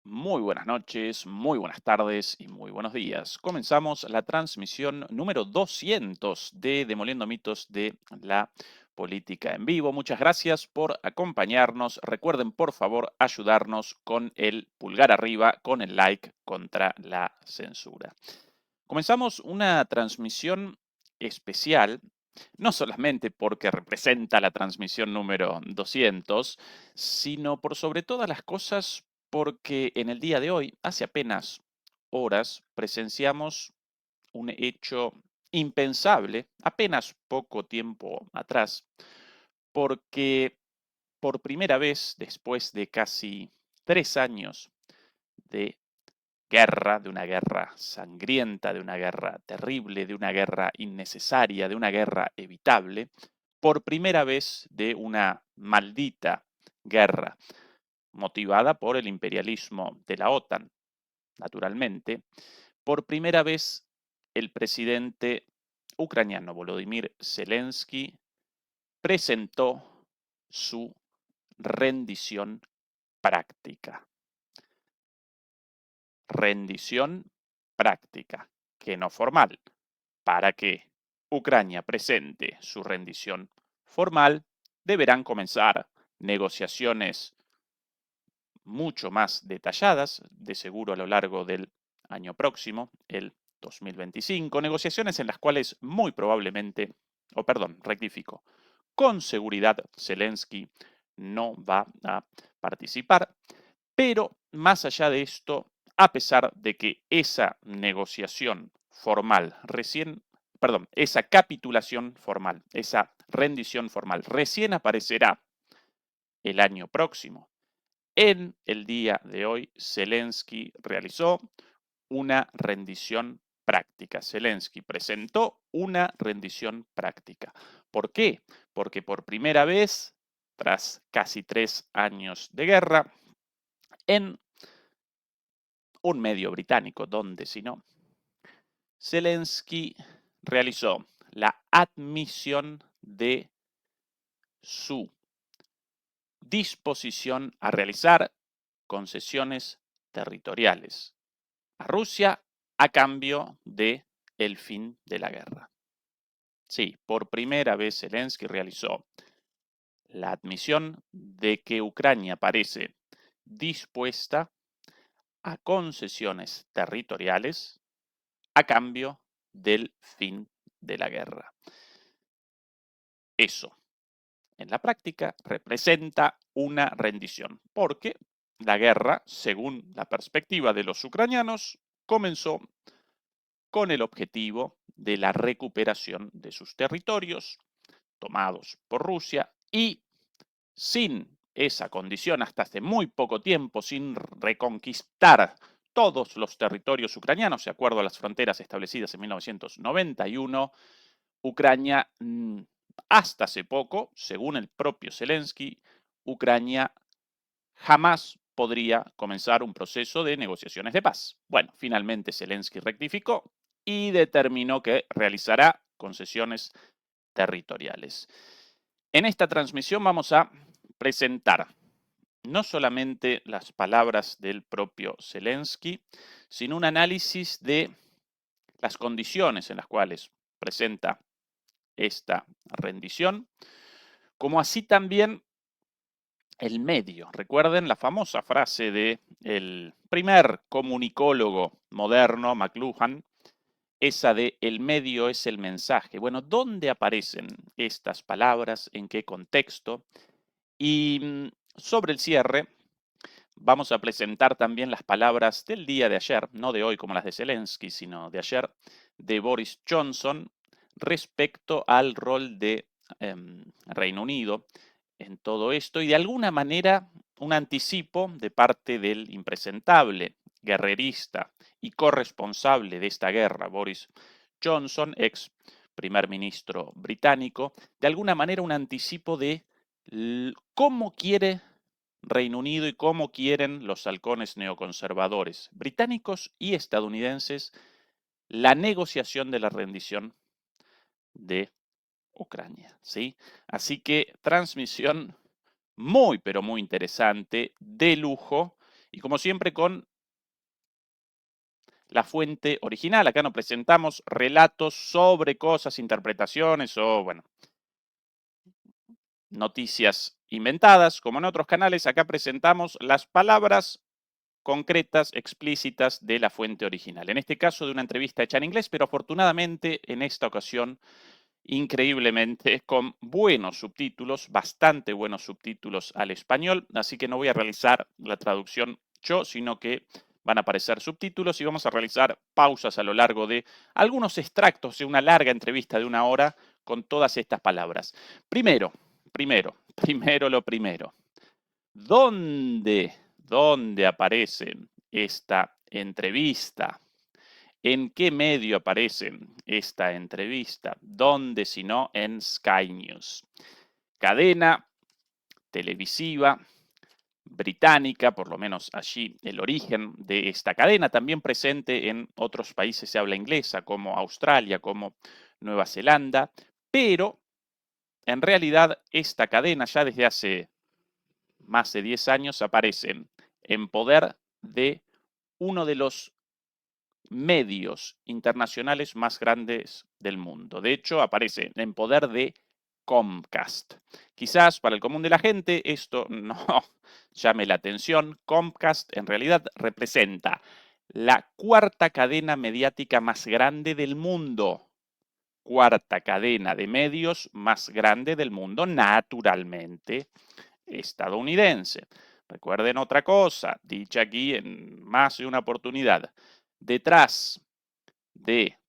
Muy buenas noches, muy buenas tardes y muy buenos días. Comenzamos la transmisión número 200 de Demoliendo Mitos de la Política en Vivo. Muchas gracias por acompañarnos. Recuerden, por favor, ayudarnos con el pulgar arriba, con el like contra la censura. Comenzamos una transmisión especial, no solamente porque representa la transmisión número 200, sino por sobre todas las cosas porque en el día de hoy, hace apenas horas, presenciamos un hecho impensable, apenas poco tiempo atrás, porque por primera vez, después de casi 3 años de guerra, de una guerra sangrienta, de una guerra terrible, de una guerra innecesaria, de una guerra evitable, por primera vez de una maldita guerra motivada por el imperialismo de la OTAN, naturalmente, por primera vez el presidente ucraniano Volodymyr Zelensky presentó su rendición práctica. Rendición práctica, que no formal. Para que Ucrania presente su rendición formal, deberán comenzar negociaciones mucho más detalladas, de seguro a lo largo del año próximo, el 2025, negociaciones en las cuales muy probablemente, o perdón, rectifico, con seguridad Zelensky no va a participar, pero más allá de esto, a pesar de que esa negociación formal recién, perdón, esa capitulación formal, esa rendición formal recién aparecerá el año próximo, en el día de hoy Zelensky realizó una rendición práctica. Zelensky presentó una rendición práctica. ¿Por qué? Porque por primera vez, tras casi 3 años de guerra, en un medio británico, donde si no, Zelensky realizó la admisión de su disposición a realizar concesiones territoriales a Rusia a cambio de el fin de la guerra. Sí, por primera vez Zelensky realizó la admisión de que Ucrania parece dispuesta a concesiones territoriales a cambio del fin de la guerra. Eso, en la práctica, representa una rendición, porque la guerra, según la perspectiva de los ucranianos, comenzó con el objetivo de la recuperación de sus territorios tomados por Rusia y sin esa condición hasta hace muy poco tiempo, sin reconquistar todos los territorios ucranianos, de acuerdo a las fronteras establecidas en 1991, Ucrania, hasta hace poco, según el propio Zelensky, Ucrania jamás podría comenzar un proceso de negociaciones de paz. Bueno, finalmente Zelensky rectificó y determinó que realizará concesiones territoriales. En esta transmisión vamos a presentar no solamente las palabras del propio Zelensky, sino un análisis de las condiciones en las cuales presenta esta rendición, como así también el medio. Recuerden la famosa frase de el primer comunicólogo moderno, McLuhan, esa de el medio es el mensaje. Bueno, ¿dónde aparecen estas palabras? ¿En qué contexto? Y sobre el cierre, vamos a presentar también las palabras del día de ayer, no de hoy como las de Zelensky, sino de ayer, de Boris Johnson respecto al rol de Reino Unido en todo esto y de alguna manera un anticipo de parte del impresentable, guerrerista y corresponsable de esta guerra, Boris Johnson, ex primer ministro británico, de alguna manera un anticipo de cómo quiere Reino Unido y cómo quieren los halcones neoconservadores británicos y estadounidenses la negociación de la rendición de Ucrania, ¿sí? Así que transmisión muy, pero muy interesante, de lujo, Y como siempre con la fuente original. Acá no presentamos relatos sobre cosas, interpretaciones o, bueno, noticias inventadas. Como en otros canales, acá presentamos las palabras concretas, explícitas de la fuente original. En este caso de una entrevista hecha en inglés, pero afortunadamente en esta ocasión, increíblemente, con buenos subtítulos, bastante buenos subtítulos al español, así que no voy a realizar la traducción yo, sino que van a aparecer subtítulos y vamos a realizar pausas a lo largo de algunos extractos de una larga entrevista de 1 hora con todas estas palabras. Primero lo primero. ¿Dónde aparece esta entrevista? ¿En qué medio aparece esta entrevista? ¿Dónde sino en Sky News? Cadena televisiva británica, por lo menos allí el origen de esta cadena, también presente en otros países de habla inglesa, como Australia, como Nueva Zelanda, pero en realidad esta cadena ya desde hace más de 10 años aparece en poder de uno de los medios internacionales más grandes del mundo. De hecho, aparece en poder de Comcast. Quizás para el común de la gente esto no llame la atención. Comcast en realidad representa la cuarta cadena mediática más grande del mundo. Cuarta cadena de medios más grande del mundo, naturalmente estadounidense. Recuerden otra cosa, dicha aquí en más de una oportunidad. Detrás de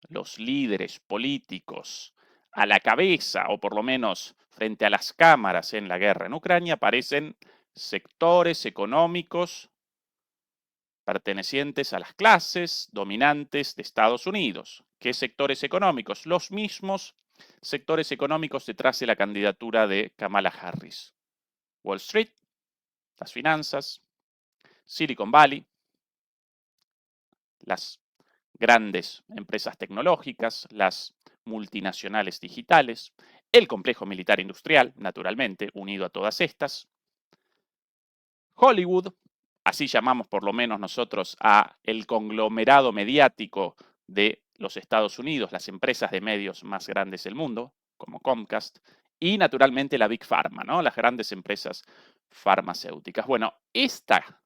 los líderes políticos a la cabeza, o por lo menos frente a las cámaras en la guerra en Ucrania, aparecen sectores económicos pertenecientes a las clases dominantes de Estados Unidos. ¿Qué sectores económicos? Los mismos sectores económicos detrás de la candidatura de Kamala Harris. Wall Street, las finanzas, Silicon Valley, las grandes empresas tecnológicas, las multinacionales digitales, el complejo militar industrial, naturalmente, unido a todas estas, Hollywood, así llamamos por lo menos nosotros a el conglomerado mediático de los Estados Unidos, las empresas de medios más grandes del mundo, como Comcast, y naturalmente la Big Pharma, ¿no? Las grandes empresas farmacéuticas. Bueno, esta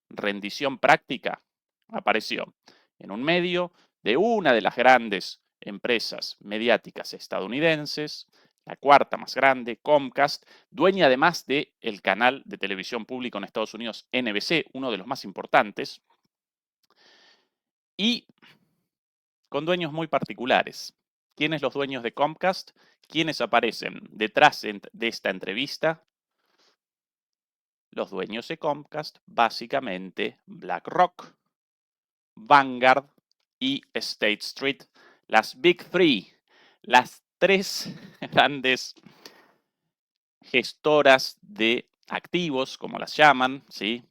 rendición práctica apareció en un medio de una de las grandes empresas mediáticas estadounidenses, la cuarta más grande, Comcast, dueña además del canal de televisión público en Estados Unidos, NBC, uno de los más importantes, y con dueños muy particulares. ¿Quiénes los dueños de Comcast? ¿Quiénes aparecen detrás de esta entrevista? Los dueños de Comcast, básicamente BlackRock, Vanguard y State Street, las Big Three, las tres grandes gestoras de activos, como las llaman, ¿sí?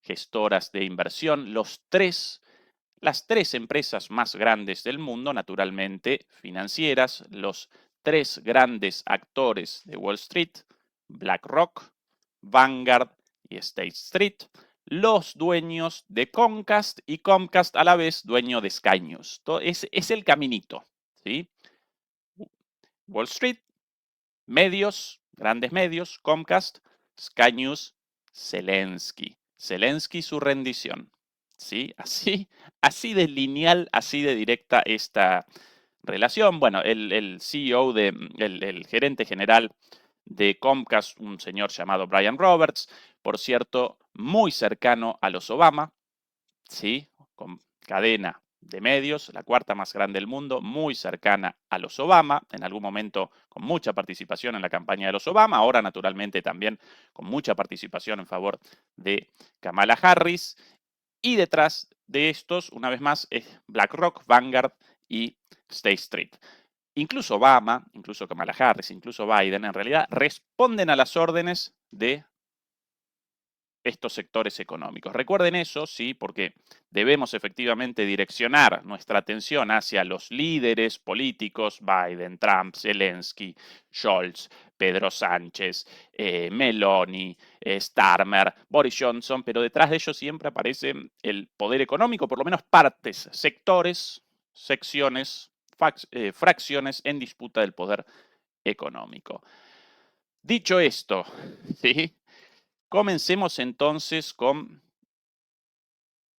Gestoras de inversión, las tres empresas más grandes del mundo, naturalmente financieras, los tres grandes actores de Wall Street, BlackRock, Vanguard y State Street, los dueños de Comcast y Comcast a la vez dueño de Sky News. Es el caminito, ¿sí? Wall Street, medios, grandes medios, Comcast, Sky News, Zelensky. Zelensky su rendición. ¿Sí? Así de lineal, así de directa esta relación. Bueno, el CEO, el gerente general de Comcast, un señor llamado Brian Roberts, por cierto, muy cercano a los Obama, ¿sí? Con cadena de medios, la cuarta más grande del mundo, muy cercana a los Obama, en algún momento con mucha participación en la campaña de los Obama, ahora naturalmente también con mucha participación en favor de Kamala Harris, y detrás de estos, una vez más, es BlackRock, Vanguard y State Street. Incluso Obama, incluso Kamala Harris, incluso Biden, en realidad responden a las órdenes de estos sectores económicos. Recuerden eso, sí, porque debemos efectivamente direccionar nuestra atención hacia los líderes políticos, Biden, Trump, Zelensky, Scholz, Pedro Sánchez, Meloni, Starmer, Boris Johnson, pero detrás de ellos siempre aparece el poder económico, por lo menos partes, sectores, secciones, fracciones en disputa del poder económico. Dicho esto, ¿sí? Comencemos entonces con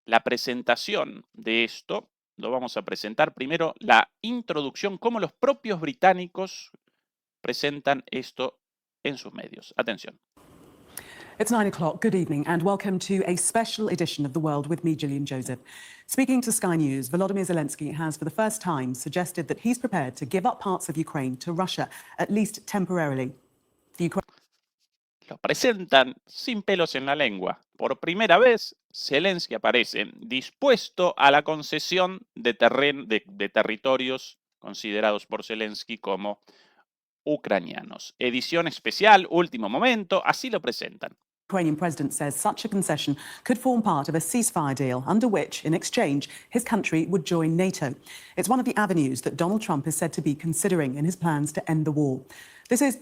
la presentación de esto. Lo vamos a presentar primero la introducción, cómo los propios británicos presentan esto en sus medios. Atención. It's 9 o'clock. Good evening and welcome to a special edition of The World with me, Gillian Joseph. Speaking to Sky News, Volodymyr Zelensky has for the first time suggested that he's prepared to give up parts of Ukraine to Russia, at least temporarily. Lo presentan sin pelos en la lengua. Por primera vez, Zelensky aparece dispuesto a la concesión de territorios considerados por Zelensky como ucranianos. Edición especial, último momento, así lo presentan. The Ukrainian president says such a concession could form part of a ceasefire deal under which, in exchange, his country would join NATO. It's one of the avenues that Donald Trump is said to be considering in his plans to end the war. This is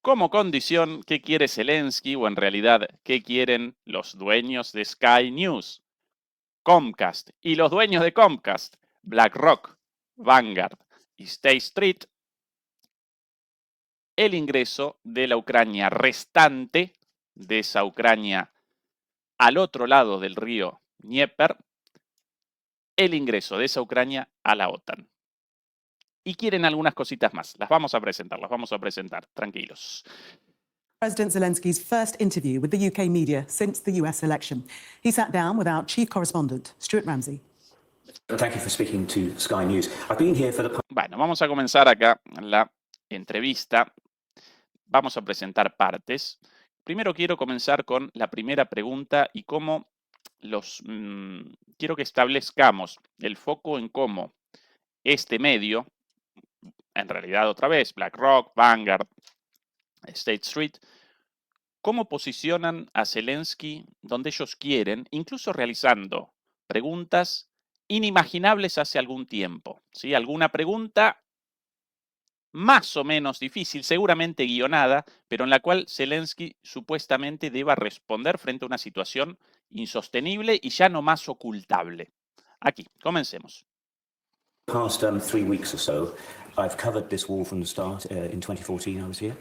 Como condición, ¿qué quiere Zelensky? O en realidad, ¿qué quieren los dueños de Sky News? Comcast. Y los dueños de Comcast, BlackRock, Vanguard y State Street, el ingreso de la Ucrania restante, de esa Ucrania al otro lado del río Dnieper, el ingreso de esa Ucrania a la OTAN. Y quieren algunas cositas más. Las vamos a presentar, tranquilos. President Zelensky's first interview with the UK media since the US election. He sat down with our chief correspondent, Stuart Ramsey. Thank you for speaking to Sky News. I've been here for the... Bueno, vamos a comenzar acá la entrevista. Vamos a presentar partes. Primero quiero comenzar con la primera pregunta y cómo quiero que establezcamos el foco en cómo este medio, en realidad otra vez, BlackRock, Vanguard, State Street, cómo posicionan a Zelensky donde ellos quieren, incluso realizando preguntas inimaginables hace algún tiempo. ¿Sí? Alguna pregunta más o menos difícil, seguramente guionada, pero en la cual Zelensky supuestamente deba responder frente a una situación insostenible y ya no más ocultable. Aquí, comencemos. Past 3 weeks or so, I've covered this war from the start. In 2014, I was here.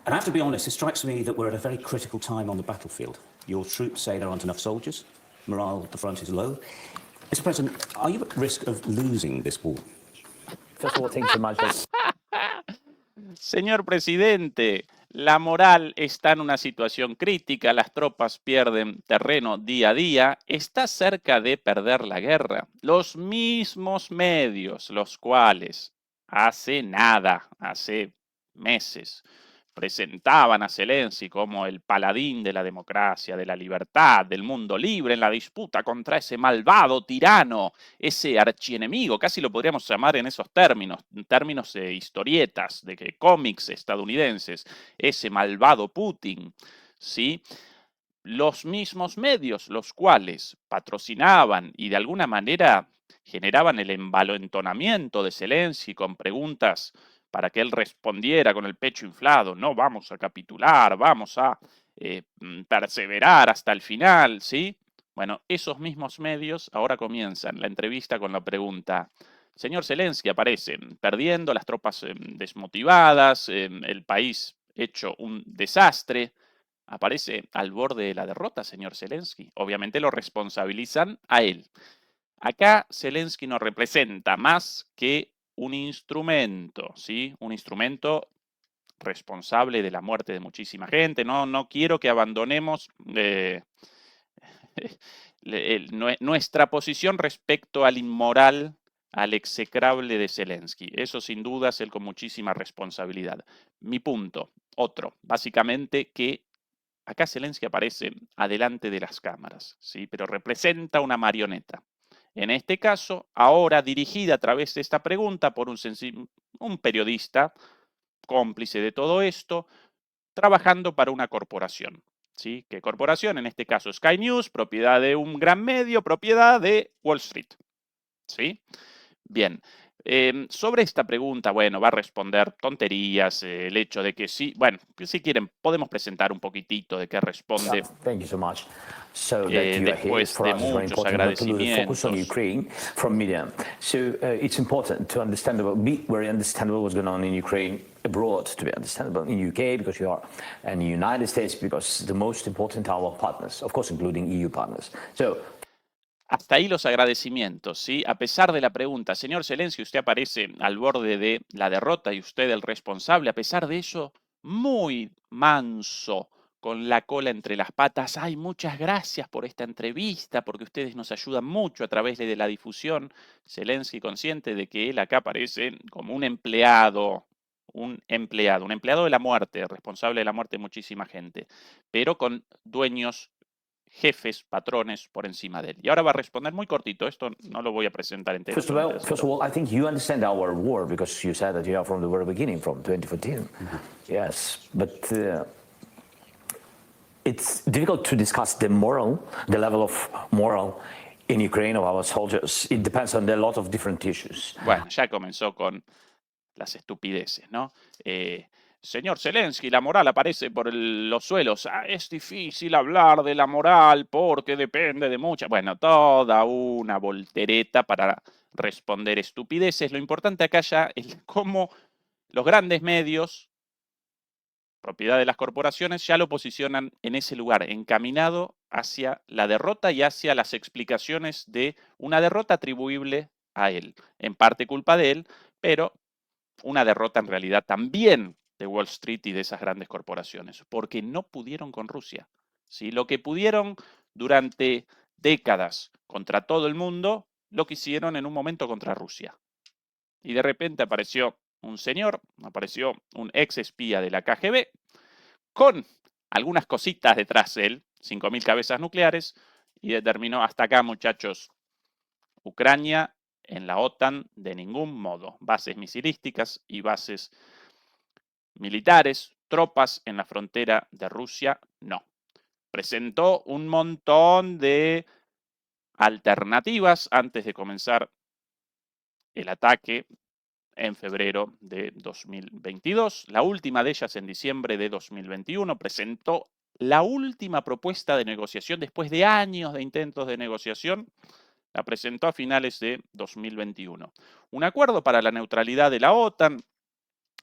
And I have to be honest, it strikes me that we're at a very critical time on the battlefield. Your troops say there aren't enough soldiers. Morale at the front is low. Mr. President, are you at risk of losing this war? First of all, thanks so much. Señor presidente, la moral está en una situación crítica, las tropas pierden terreno día a día, está cerca de perder la guerra. Los mismos medios, los cuales hace meses, presentaban a Zelensky como el paladín de la democracia, de la libertad, del mundo libre en la disputa contra ese malvado tirano, ese archienemigo, casi lo podríamos llamar en esos términos, en términos de historietas, de que cómics estadounidenses, ese malvado Putin, ¿sí? Los mismos medios, los cuales patrocinaban y de alguna manera generaban el envalentonamiento de Zelensky con preguntas para que él respondiera con el pecho inflado, no vamos a capitular, vamos a perseverar hasta el final, ¿sí? Bueno, esos mismos medios ahora comienzan la entrevista con la pregunta, señor Zelensky, aparecen perdiendo, las tropas desmotivadas, el país hecho un desastre, aparece al borde de la derrota, señor Zelensky. Obviamente lo responsabilizan a él. Acá Zelensky no representa más que un instrumento, ¿sí? Un instrumento responsable de la muerte de muchísima gente. No quiero que abandonemos nuestra posición respecto al inmoral, al execrable de Zelensky. Eso sin duda es él con muchísima responsabilidad. Mi punto, otro, básicamente que acá Zelensky aparece adelante de las cámaras, ¿sí? Pero representa una marioneta. En este caso, ahora dirigida a través de esta pregunta por un periodista cómplice de todo esto, trabajando para una corporación. ¿Sí? ¿Qué corporación? En este caso Sky News, propiedad de un gran medio, propiedad de Wall Street. ¿Sí? Bien. Sobre esta pregunta, bueno, va a responder tonterías, el hecho de que sí, bueno, si quieren, podemos presentar un poquitito de qué responde Thank you so much. So that you are here is después for de us is very muchos important not to lose the focus on agradecimientos. Ukraine from media. So it's important to be very understandable what's going on in Ukraine abroad, to be understandable in UK because you are, and the United States because the most important are our partners, of course, including EU partners. So Hasta ahí los agradecimientos, ¿sí? A pesar de la pregunta, señor Zelensky, usted aparece al borde de la derrota y usted el responsable, a pesar de eso, muy manso, con la cola entre las patas. Ay, muchas gracias por esta entrevista, porque ustedes nos ayudan mucho a través de la difusión. Zelensky consciente de que él acá aparece como un empleado de la muerte, responsable de la muerte de muchísima gente, pero con dueños, jefes, patrones por encima de él. Y ahora va a responder muy cortito, esto no lo voy a presentar entero. First of all, I think you understand our war because you said that you are from the very beginning, from 2014. Yes, but it's difficult to discuss the level of moral in Ukraine of our soldiers. It depends on a lot of different issues. Bueno, ya comenzó con las estupideces, ¿no? Señor Zelensky, la moral aparece por los suelos. Es difícil hablar de la moral porque depende de muchas. Bueno, toda una voltereta para responder estupideces. Lo importante acá ya es cómo los grandes medios, propiedad de las corporaciones, ya lo posicionan en ese lugar, encaminado hacia la derrota y hacia las explicaciones de una derrota atribuible a él. En parte culpa de él, pero una derrota en realidad también de Wall Street y de esas grandes corporaciones, porque no pudieron con Rusia. ¿Sí? Lo que pudieron durante décadas contra todo el mundo, lo que hicieron en un momento contra Rusia. Y de repente apareció un señor, apareció un ex espía de la KGB, con algunas cositas detrás de él, 5.000 cabezas nucleares, y determinó hasta acá, muchachos, Ucrania en la OTAN de ningún modo. Bases misilísticas y bases militares, tropas en la frontera de Rusia, no. Presentó un montón de alternativas antes de comenzar el ataque en febrero de 2022. La última de ellas en diciembre de 2021 presentó la última propuesta de negociación después de años de intentos de negociación. La presentó a finales de 2021. Un acuerdo para la neutralidad de la OTAN,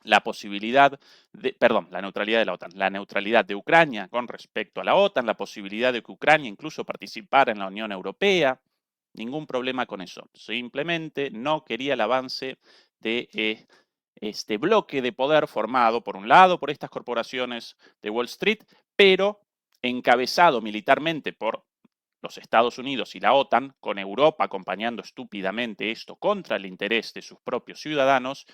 la posibilidad de, perdón, la neutralidad de la OTAN, la neutralidad de Ucrania con respecto a la OTAN, la posibilidad de que Ucrania incluso participara en la Unión Europea, ningún problema con eso. Simplemente no quería el avance de este bloque de poder formado, por un lado, por estas corporaciones de Wall Street, pero encabezado militarmente por los Estados Unidos y la OTAN, con Europa acompañando estúpidamente esto contra el interés de sus propios ciudadanos.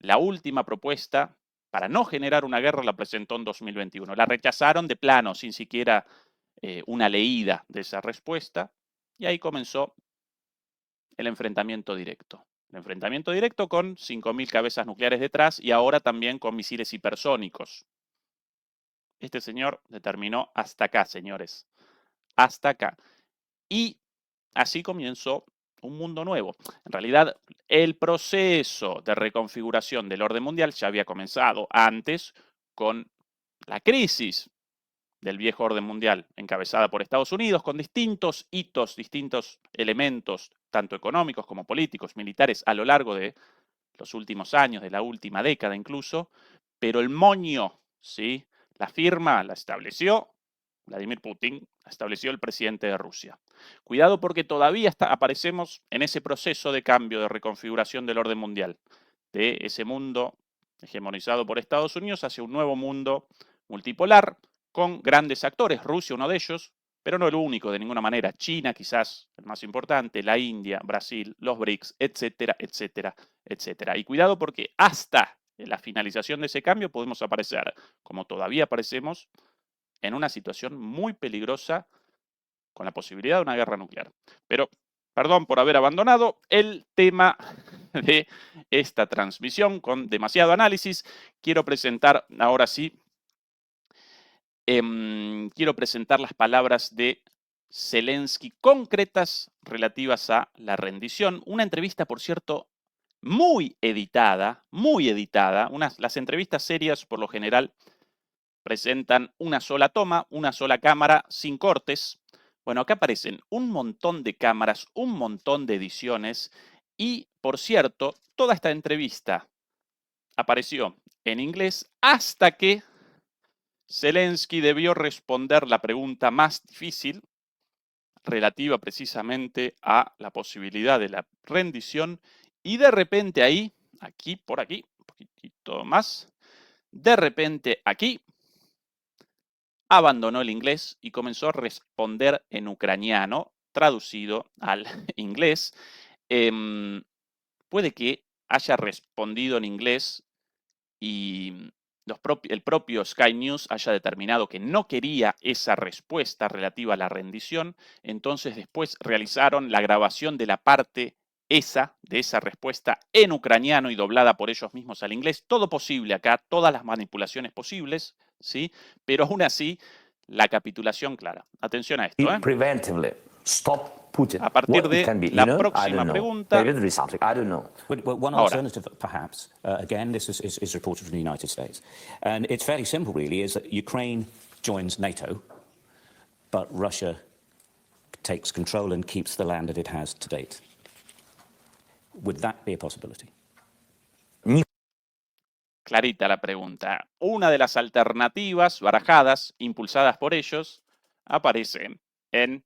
La última propuesta para no generar una guerra la presentó en 2021. La rechazaron de plano, sin siquiera una leída de esa respuesta, y ahí comenzó el enfrentamiento directo. El enfrentamiento directo con 5.000 cabezas nucleares detrás y ahora también con misiles hipersónicos. Este señor determinó hasta acá, señores. Hasta acá. Y así comenzó un mundo nuevo. En realidad, el proceso de reconfiguración del orden mundial ya había comenzado antes con la crisis del viejo orden mundial, encabezada por Estados Unidos, con distintos hitos, distintos elementos, tanto económicos como políticos, militares, a lo largo de los últimos años, de la última década incluso, pero el moño, ¿sí? La firma la estableció Vladimir Putin, la estableció el presidente de Rusia. Cuidado porque todavía aparecemos en ese proceso de cambio, de reconfiguración del orden mundial, de ese mundo hegemonizado por Estados Unidos hacia un nuevo mundo multipolar, con grandes actores, Rusia uno de ellos, pero no el único de ninguna manera, China quizás el más importante, la India, Brasil, los BRICS, etcétera, etcétera, etcétera. Y cuidado porque hasta la finalización de ese cambio podemos aparecer, como todavía aparecemos, en una situación muy peligrosa con la posibilidad de una guerra nuclear. Pero, perdón por haber abandonado el tema de esta transmisión con demasiado análisis. Quiero presentar ahora sí quiero presentar las palabras de Zelensky concretas relativas a la rendición. Una entrevista, por cierto, muy editada, muy editada. Las entrevistas serias, por lo general, presentan una sola toma, una sola cámara, sin cortes. Bueno, acá aparecen un montón de cámaras, un montón de ediciones y, por cierto, toda esta entrevista apareció en inglés hasta que Zelensky debió responder la pregunta más difícil, relativa precisamente a la posibilidad de la rendición, y de repente ahí, por aquí, un poquitito más, de repente aquí, abandonó el inglés y comenzó a responder en ucraniano, traducido al inglés. Puede que haya respondido en inglés y el propio Sky News haya determinado que no quería esa respuesta relativa a la rendición, entonces después realizaron la grabación de la parte de esa respuesta en ucraniano y doblada por ellos mismos al inglés. Todo posible acá, todas las manipulaciones posibles, ¿sí? Pero aún así, la capitulación clara. Atención a esto, ¿eh? Preventively stop Putin. A partir What de it can be, la I próxima don't know. pregunta. Maybe there is something, I don't know. Well, one Ahora. alternative, perhaps, again, this is reported from the United States, and it's fairly simple, really, is that Ukraine joins NATO, but Russia takes control and keeps the land that it has to date. Would that be a possibility? Clarita la pregunta. Una de las alternativas barajadas, impulsadas por ellos, aparecen en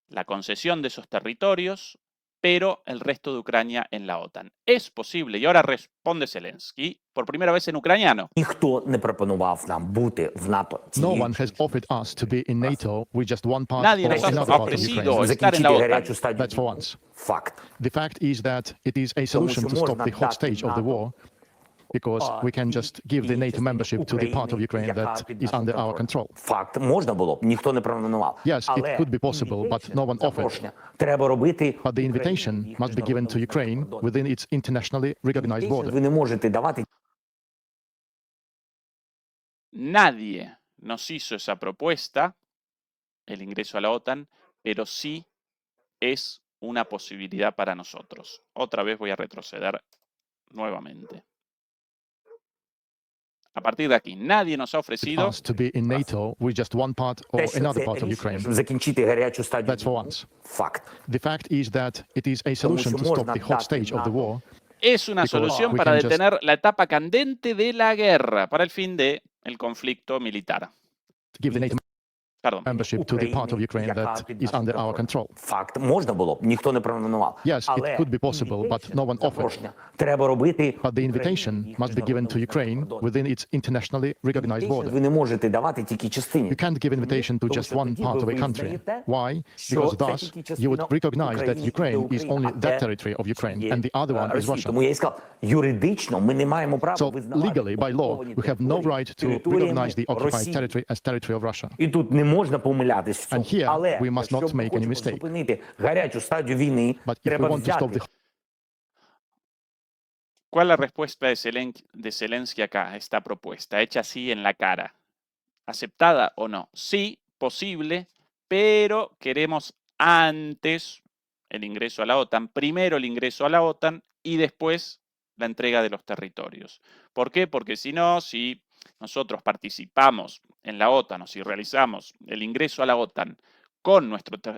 la concesión de esos territorios, pero el resto de Ucrania en la OTAN. Es posible, y ahora responde Zelensky, por primera vez en ucraniano. Ніхто не пропонував нам бути в НАТО. No one has offered us to be in NATO with just one part Nadie or nos ha another part of ofrecido Ukraine. estar en la Закінчити OTAN. гарячу стадію. That's for once. Факт. The fact is that it is a solution to stop the hot stage of the war, because we can just give the NATO membership to the part of Ukraine that is under our control. Факт. Можна було б, ніхто не пропонував. Yes, it Але could be possible, but no one offered. запрошення треба робити But the invitation must be given to Ukraine within its internationally recognized border. Ви не можете давати Nadie nos hizo esa propuesta, el ingreso a la OTAN, pero sí es una posibilidad para nosotros. Otra vez voy a retroceder nuevamente. A partir de aquí, nadie nos ha ofrecido Us to be in NATO with just one part or те, що another це part of рішення, Ukraine. щоб закінчити гарячу That's стадію. for once. Факт. The fact is that it is a solution to stop the hot stage of the war. es una Because solución we para can just- detener la etapa candente de la guerra, para el fin del conflicto militar. To give the NATO Perdón. membership to the part of Ukraine that is under our control. Факт. Можна було б, ніхто не пропонував. Yes, it Але could be possible, but no one offered. запрошення треба робити. But the invitation must be given to Ukraine within its internationally recognized border. Ви не можете давати тільки частині. You can't give invitation to just one part of a country. Why? Because thus you would recognize that Ukraine is only that territory of Ukraine and the other one is Russia. Тому я і сказав, юридично ми не маємо права So визнавати legally, by law, we have no right to recognize the occupied territory as territory of Russia. І тут не можна помилятись в цьому. And here Але we must not якщо ми make any хочемо mistake. зупинити гарячу стадію війни, But if we треба want to stop взяти the ¿Cuál es la respuesta de Zelensky acá, a esta propuesta, hecha así en la cara? ¿Aceptada o no? Sí, posible, pero queremos antes el ingreso a la OTAN, primero el ingreso a la OTAN y después la entrega de los territorios. ¿Por qué? Porque si no, si nosotros participamos en la OTAN o si realizamos el ingreso a la OTAN con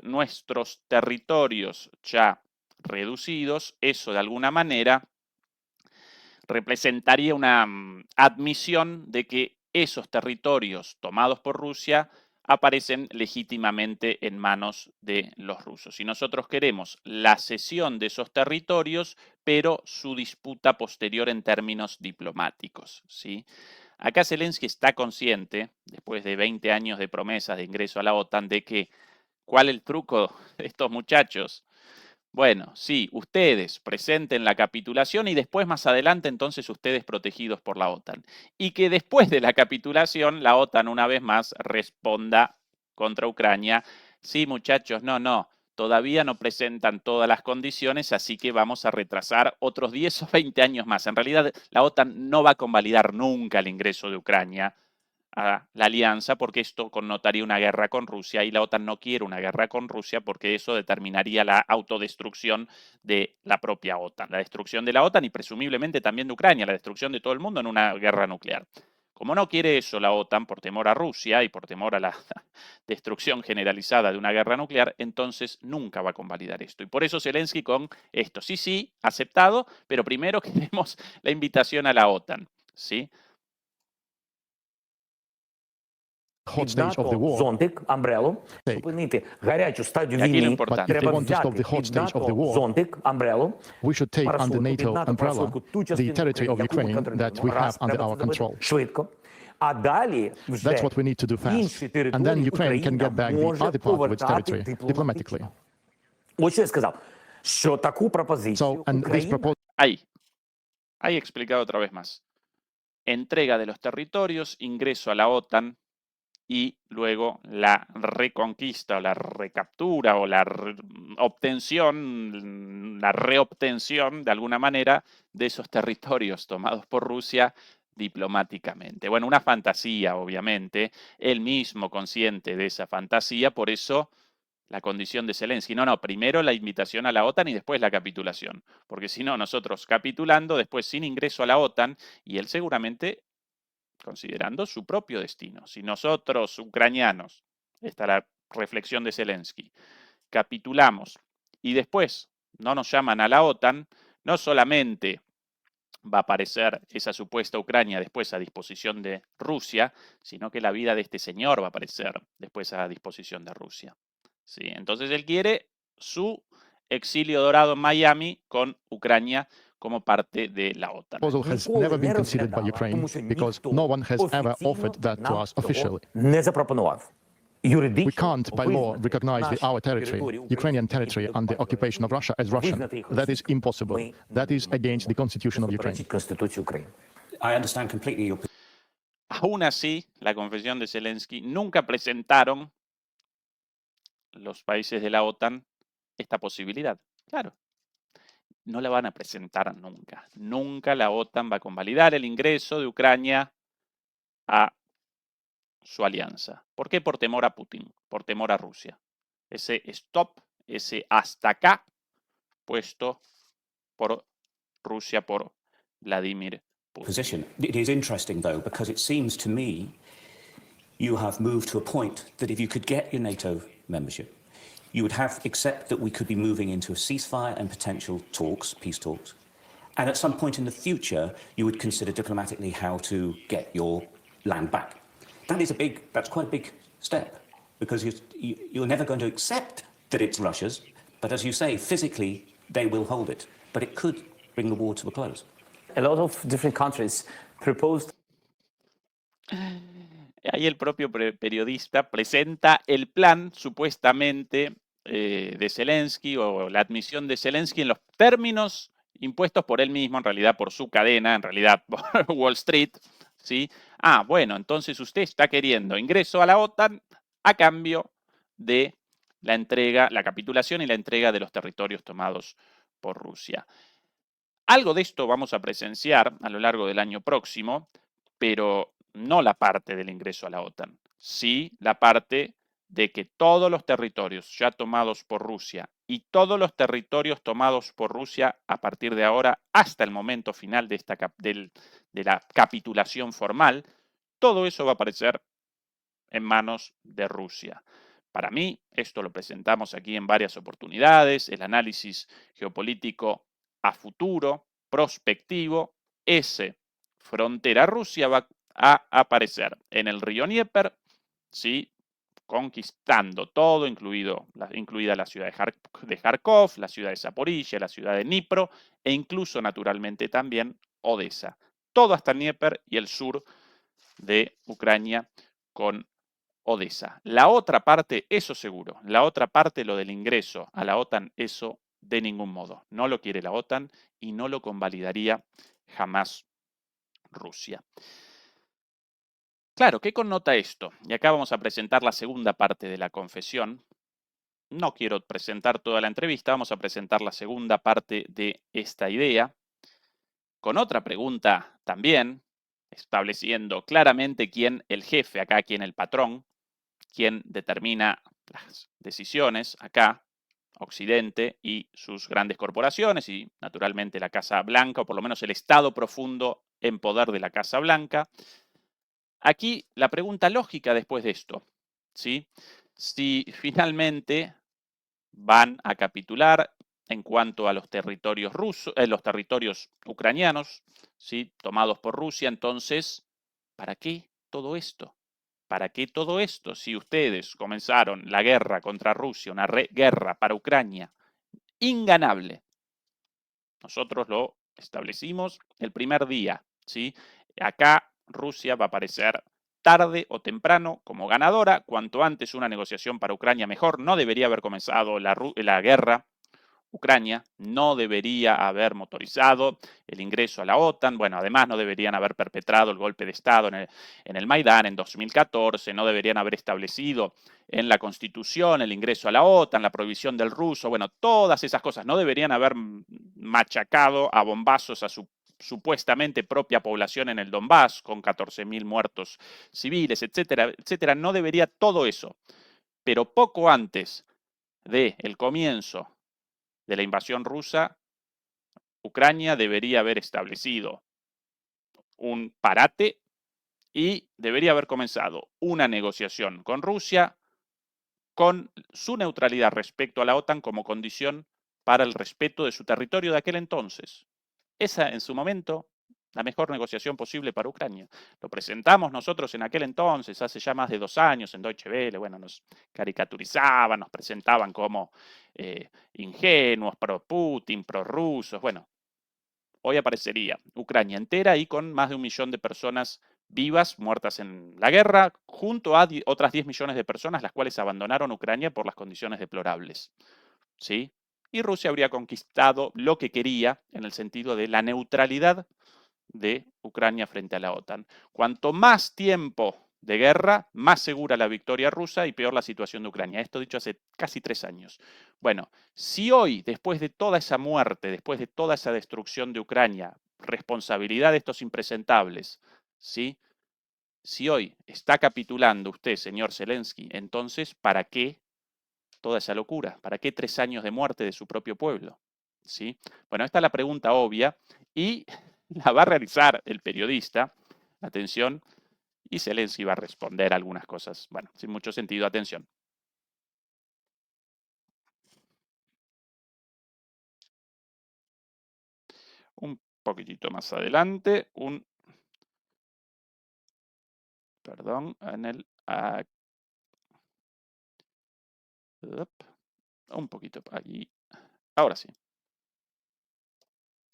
nuestros territorios ya reducidos, eso de alguna manera representaría una admisión de que esos territorios tomados por Rusia aparecen legítimamente en manos de los rusos. Y nosotros queremos la cesión de esos territorios, pero su disputa posterior en términos diplomáticos, ¿sí? Acá Zelensky está consciente, después de 20 años de promesas de ingreso a la OTAN, de que ¿cuál es el truco de estos muchachos? Bueno, sí, ustedes presenten la capitulación y después más adelante entonces ustedes protegidos por la OTAN. Y que después de la capitulación la OTAN una vez más responda contra Ucrania. Sí, muchachos, no, todavía no presentan todas las condiciones, así que vamos a retrasar otros 10 o 20 años más. En realidad la OTAN no va a convalidar nunca el ingreso de Ucrania a la alianza porque esto connotaría una guerra con Rusia y la OTAN no quiere una guerra con Rusia porque eso determinaría la autodestrucción de la propia OTAN, la destrucción de la OTAN y presumiblemente también de Ucrania, la destrucción de todo el mundo en una guerra nuclear. Como no quiere eso la OTAN por temor a Rusia y por temor a la destrucción generalizada de una guerra nuclear, entonces nunca va a convalidar esto. Y por eso Zelensky con esto, sí, aceptado, pero primero queremos la invitación a la OTAN, ¿sí? Hot stage of the war. Зонтик, umbrella, Take. зупинити гарячу стадію Y aquí lo війни, importante. But if they треба want to stop взяти the hot під stage of the НАТО war, зонтик, umbrella, we should take under парасольку, NATO під НАТО umbrella парасольку ту the частину territory of яку ми Ukraine контролюємо. that we have Раз, under треба our це зробити control. швидко. А далі вже That's what we need to do fast. інші And then території Ukraine can Україна get back the може other part of its повертати territory diplomatically. Ось що я сказав, що таку пропозицію So, and this Україна proposal Ahí explicado otra vez más. Entrega de los territorios, ingreso a la OTAN y luego la reconquista o la recaptura o la obtención, la reobtención de alguna manera de esos territorios tomados por Rusia diplomáticamente. Bueno, una fantasía, obviamente, él mismo consciente de esa fantasía, por eso la condición de Zelensky. No, primero la invitación a la OTAN y después la capitulación, porque si no, nosotros capitulando, después sin ingreso a la OTAN, y él seguramente considerando su propio destino. Si nosotros, ucranianos, esta es la reflexión de Zelensky, capitulamos y después no nos llaman a la OTAN, no solamente va a aparecer esa supuesta Ucrania después a disposición de Rusia, sino que la vida de este señor va a aparecer después a disposición de Rusia. ¿Sí? Entonces él quiere su exilio dorado en Miami con Ucrania como parte de la OTAN. has never been considered by Ukraine because no one has ever offered that to us officially. не запропонував. We Юридично can't, by law, recognize our territory, Ukrainian territory, under occupation of Russia as Russian. That is impossible. That is against the constitution of Ukraine. Конституцію України. I understand completely your Aún así, la confesión de Zelensky, nunca presentaron los países de la OTAN esta posibilidad. Claro, no la van a presentar nunca. Nunca la OTAN va a convalidar el ingreso de Ucrania a su alianza. ¿Por qué? Por temor a Putin, por temor a Rusia. Ese stop, ese hasta acá, puesto por Rusia, por Vladimir Putin. position. It is interesting, though, because it seems to me you have moved to a point that if you could get your NATO membership, you would have accept that we could be moving into a ceasefire and potential talks, peace talks. And at some point in the future, you would consider diplomatically how to get your land back. That's quite a big step, because you're never going to accept that it's Russia's, but as you say, physically, they will hold it. But it could bring the war to a close. A lot of different countries proposed. Ahí el propio periodista presenta el plan supuestamente de Zelensky o la admisión de Zelensky en los términos impuestos por él mismo, en realidad por su cadena, en realidad por Wall Street, ¿sí? Bueno, entonces usted está queriendo ingreso a la OTAN a cambio de la entrega, la capitulación y la entrega de los territorios tomados por Rusia. Algo de esto vamos a presenciar a lo largo del año próximo, pero no la parte del ingreso a la OTAN, sí la parte de que todos los territorios ya tomados por Rusia y todos los territorios tomados por Rusia a partir de ahora hasta el momento final de la capitulación formal, todo eso va a aparecer en manos de Rusia. Para mí, esto lo presentamos aquí en varias oportunidades, el análisis geopolítico a futuro, prospectivo, ese frontera Rusia va a aparecer en el río Dnieper, ¿sí? Conquistando todo, incluida la ciudad de Kharkov, la ciudad de Zaporizhia, la ciudad de Dnipro e incluso naturalmente también Odessa. Todo hasta Dnieper y el sur de Ucrania con Odessa. La otra parte, eso seguro. La otra parte, lo del ingreso a la OTAN, eso de ningún modo. No lo quiere la OTAN y no lo convalidaría jamás Rusia. Claro, ¿qué connota esto? Y acá vamos a presentar la segunda parte de la confesión. No quiero presentar toda la entrevista, vamos a presentar la segunda parte de esta idea, con otra pregunta también, estableciendo claramente quién el jefe, acá quién el patrón, quién determina las decisiones, acá Occidente y sus grandes corporaciones y naturalmente la Casa Blanca, o por lo menos el Estado profundo en poder de la Casa Blanca. Aquí la pregunta lógica después de esto, ¿sí? Si finalmente van a capitular en cuanto a los territorios rusos, los territorios ucranianos, ¿sí? Tomados por Rusia, entonces, ¿para qué todo esto? ¿Para qué todo esto? Si ustedes comenzaron la guerra contra Rusia, una guerra para Ucrania inganable. Nosotros lo establecimos el primer día, ¿sí? Acá Rusia va a aparecer tarde o temprano como ganadora. Cuanto antes una negociación para Ucrania mejor. No debería haber comenzado la guerra. Ucrania no debería haber motorizado el ingreso a la OTAN. Bueno, además no deberían haber perpetrado el golpe de Estado en el Maidán en 2014. No deberían haber establecido en la Constitución el ingreso a la OTAN, la prohibición del ruso. Bueno, todas esas cosas no deberían haber machacado a bombazos a su supuestamente propia población en el Donbass, con 14.000 muertos civiles, etcétera, etcétera. No debería todo eso. Pero poco antes del comienzo de la invasión rusa, Ucrania debería haber establecido un parate y debería haber comenzado una negociación con Rusia con su neutralidad respecto a la OTAN como condición para el respeto de su territorio de aquel entonces. Esa, en su momento, la mejor negociación posible para Ucrania. Lo presentamos nosotros en aquel entonces, hace ya más de 2 años en Deutsche Welle. Bueno, nos caricaturizaban, nos presentaban como ingenuos, pro Putin, pro rusos. Bueno, hoy aparecería Ucrania entera y con más de 1 millón de personas vivas, muertas en la guerra, junto a otras 10 millones de personas, las cuales abandonaron Ucrania por las condiciones deplorables. ¿Sí? Y Rusia habría conquistado lo que quería en el sentido de la neutralidad de Ucrania frente a la OTAN. Cuanto más tiempo de guerra, más segura la victoria rusa y peor la situación de Ucrania. Esto dicho hace casi 3 años. Bueno, si hoy, después de toda esa muerte, después de toda esa destrucción de Ucrania, responsabilidad de estos impresentables, ¿sí? Si hoy está capitulando usted, señor Zelensky, entonces, ¿para qué toda esa locura? ¿Para qué 3 años de muerte de su propio pueblo? ¿Sí? Bueno, esta es la pregunta obvia y la va a realizar el periodista, atención, y Zelensky va a responder algunas cosas, bueno, sin mucho sentido, atención. Un poquitito más adelante, perdón, en el... un poquito allí. Ahora sí.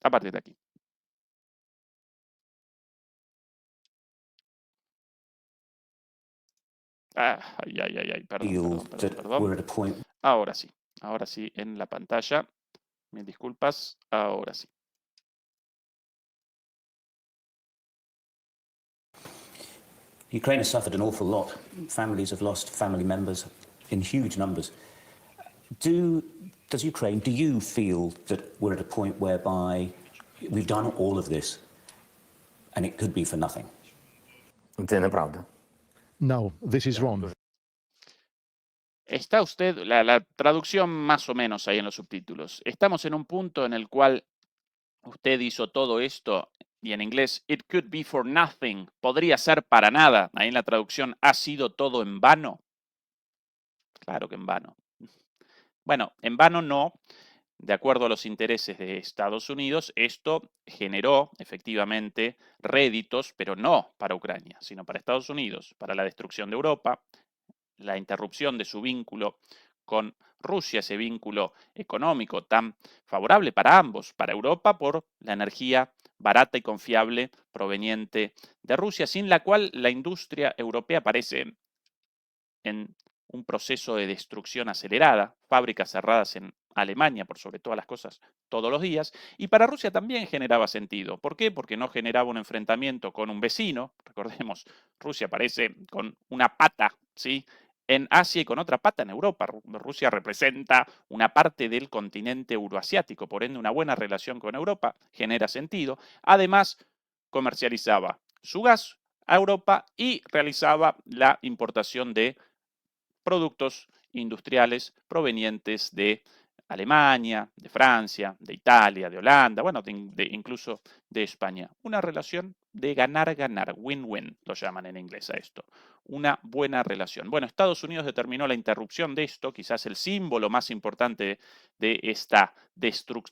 A partir de aquí. Perdón. Ahora sí, en la pantalla. Mis disculpas, ahora sí. Ukraine has suffered an awful lot. Families have lost family members in huge numbers. Do you feel that we're at a point whereby we've done all of this and it could be for nothing? Це неправда. No, this is wrong. Está usted, la traducción más o menos ahí en los subtítulos. Estamos en un punto en el cual usted hizo todo esto y en inglés, it could be for nothing, podría ser para nada. Ahí en la traducción, ¿ha sido todo en vano? Claro que en vano. Bueno, en vano no. De acuerdo a los intereses de Estados Unidos, esto generó efectivamente réditos, pero no para Ucrania, sino para Estados Unidos, para la destrucción de Europa, la interrupción de su vínculo con Rusia, ese vínculo económico tan favorable para ambos, para Europa por la energía barata y confiable proveniente de Rusia, sin la cual la industria europea parece en un proceso de destrucción acelerada, fábricas cerradas en Alemania, por sobre todas las cosas, todos los días, y para Rusia también generaba sentido. ¿Por qué? Porque no generaba un enfrentamiento con un vecino. Recordemos, Rusia aparece con una pata, ¿sí?, en Asia y con otra pata en Europa. Rusia representa una parte del continente euroasiático, por ende una buena relación con Europa genera sentido. Además, comercializaba su gas a Europa y realizaba la importación de productos industriales provenientes de Alemania, de Francia, de Italia, de Holanda, bueno, incluso de España. Una relación de ganar-ganar, win-win, lo llaman en inglés a esto. Una buena relación. Bueno, Estados Unidos determinó la interrupción de esto, quizás el símbolo más importante de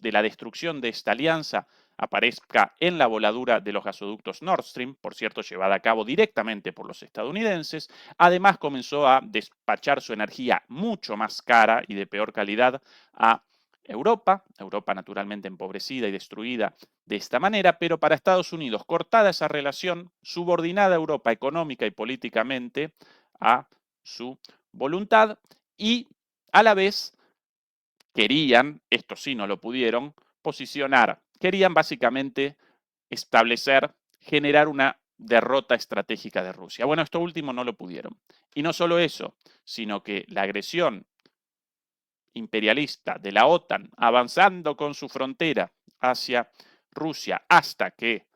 la destrucción de esta alianza aparezca en la voladura de los gasoductos Nord Stream, por cierto, llevada a cabo directamente por los estadounidenses. Además, comenzó a despachar su energía mucho más cara y de peor calidad a Europa naturalmente empobrecida y destruida de esta manera, pero para Estados Unidos, cortada esa relación, subordinada a Europa económica y políticamente a su voluntad, y a la vez querían, esto sí no lo pudieron, querían básicamente establecer, generar una derrota estratégica de Rusia. Bueno, esto último no lo pudieron. Y no solo eso, sino que la agresión imperialista de la OTAN avanzando con su frontera hacia Rusia hasta que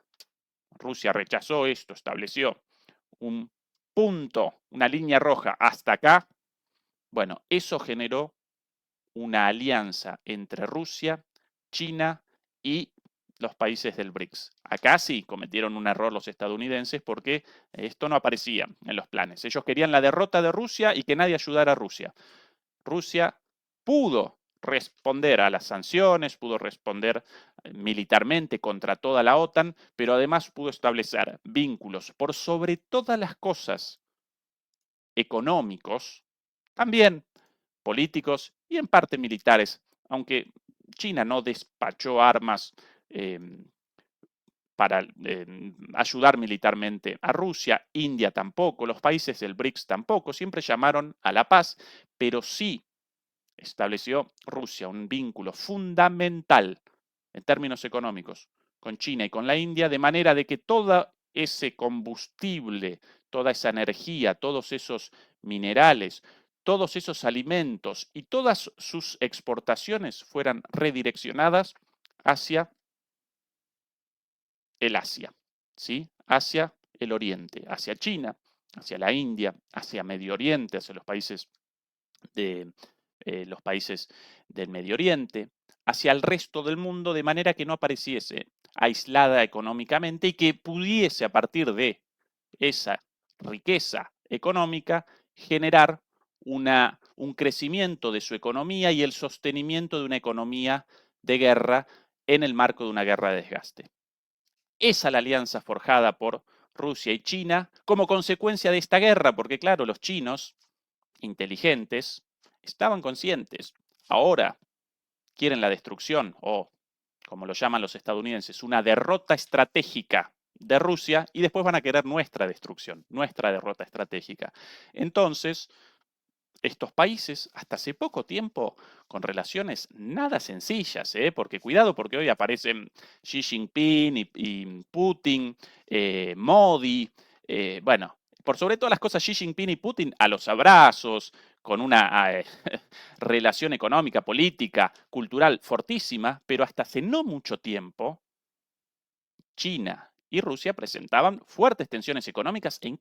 Rusia rechazó esto, estableció un punto, una línea roja hasta acá, bueno, eso generó una alianza entre Rusia, China y los países del BRICS. Acá sí cometieron un error los estadounidenses porque esto no aparecía en los planes. Ellos querían la derrota de Rusia y que nadie ayudara a Rusia. Rusia pudo responder a las sanciones, pudo responder militarmente contra toda la OTAN, pero además pudo establecer vínculos por sobre todas las cosas económicos, también políticos y en parte militares, aunque China no despachó armas para ayudar militarmente a Rusia, India tampoco, los países del BRICS tampoco, siempre llamaron a la paz, pero sí estableció Rusia un vínculo fundamental en términos económicos con China y con la India, de manera de que todo ese combustible, toda esa energía, todos esos minerales, todos esos alimentos y todas sus exportaciones fueran redireccionadas hacia el Asia, ¿sí? Hacia el Oriente, hacia China, hacia la India, hacia Medio Oriente, hacia los países del Medio Oriente, hacia el resto del mundo, de manera que no apareciese aislada económicamente y que pudiese a partir de esa riqueza económica generar un crecimiento de su economía y el sostenimiento de una economía de guerra en el marco de una guerra de desgaste. Esa es la alianza forjada por Rusia y China como consecuencia de esta guerra, porque claro, los chinos, inteligentes, estaban conscientes. Ahora quieren la destrucción o, como lo llaman los estadounidenses, una derrota estratégica de Rusia y después van a querer nuestra destrucción, nuestra derrota estratégica. Entonces, estos países, hasta hace poco tiempo, con relaciones nada sencillas, porque cuidado porque hoy aparecen Xi Jinping y Putin, Modi, bueno, por sobre todas las cosas Xi Jinping y Putin a los abrazos, con una relación económica, política, cultural fortísima, pero hasta hace no mucho tiempo, China y Rusia presentaban fuertes tensiones económicas e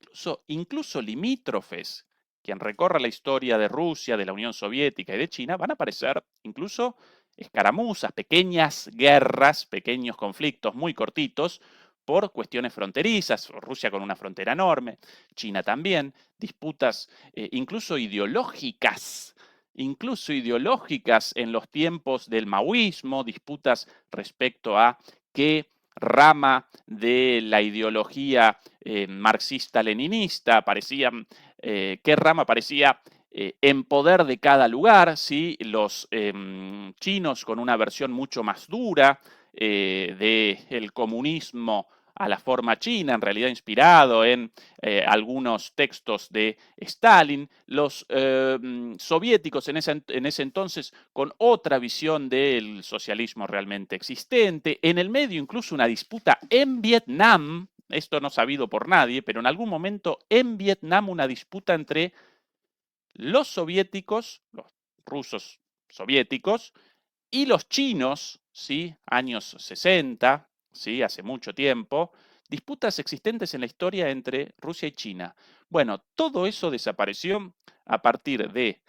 incluso limítrofes. Quien recorra la historia de Rusia, de la Unión Soviética y de China, van a aparecer incluso escaramuzas, pequeñas guerras, pequeños conflictos muy cortitos por cuestiones fronterizas, Rusia con una frontera enorme, China también, disputas incluso ideológicas en los tiempos del maoísmo, disputas respecto a qué rama de la ideología marxista-leninista parecían qué rama parecía en poder de cada lugar, ¿sí? Los chinos con una versión mucho más dura del comunismo a la forma china, en realidad inspirado en algunos textos de Stalin, los soviéticos en ese entonces con otra visión del socialismo realmente existente, en el medio incluso una disputa en Vietnam, esto no sabido por nadie, pero en algún momento en Vietnam una disputa entre los soviéticos, los rusos soviéticos, y los chinos, ¿sí? Años 60, ¿sí? Hace mucho tiempo, disputas existentes en la historia entre Rusia y China. Bueno, todo eso desapareció a partir de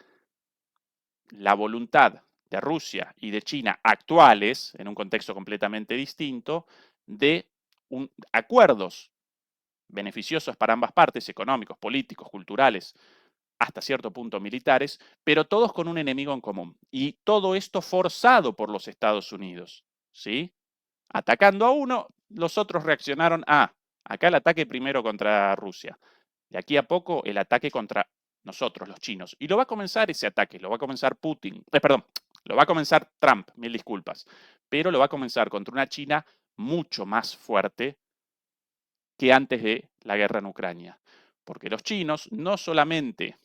la voluntad de Rusia y de China actuales, en un contexto completamente distinto, de acuerdos beneficiosos para ambas partes, económicos, políticos, culturales, hasta cierto punto militares, pero todos con un enemigo en común. Y todo esto forzado por los Estados Unidos, ¿sí? Atacando a uno, los otros reaccionaron acá el ataque primero contra Rusia. De aquí a poco el ataque contra nosotros, los chinos. Y lo va a comenzar ese ataque, lo va a comenzar Putin, perdón, lo va a comenzar Trump, mil disculpas, pero lo va a comenzar contra una China mucho más fuerte que antes de la guerra en Ucrania. Porque los chinos no solamente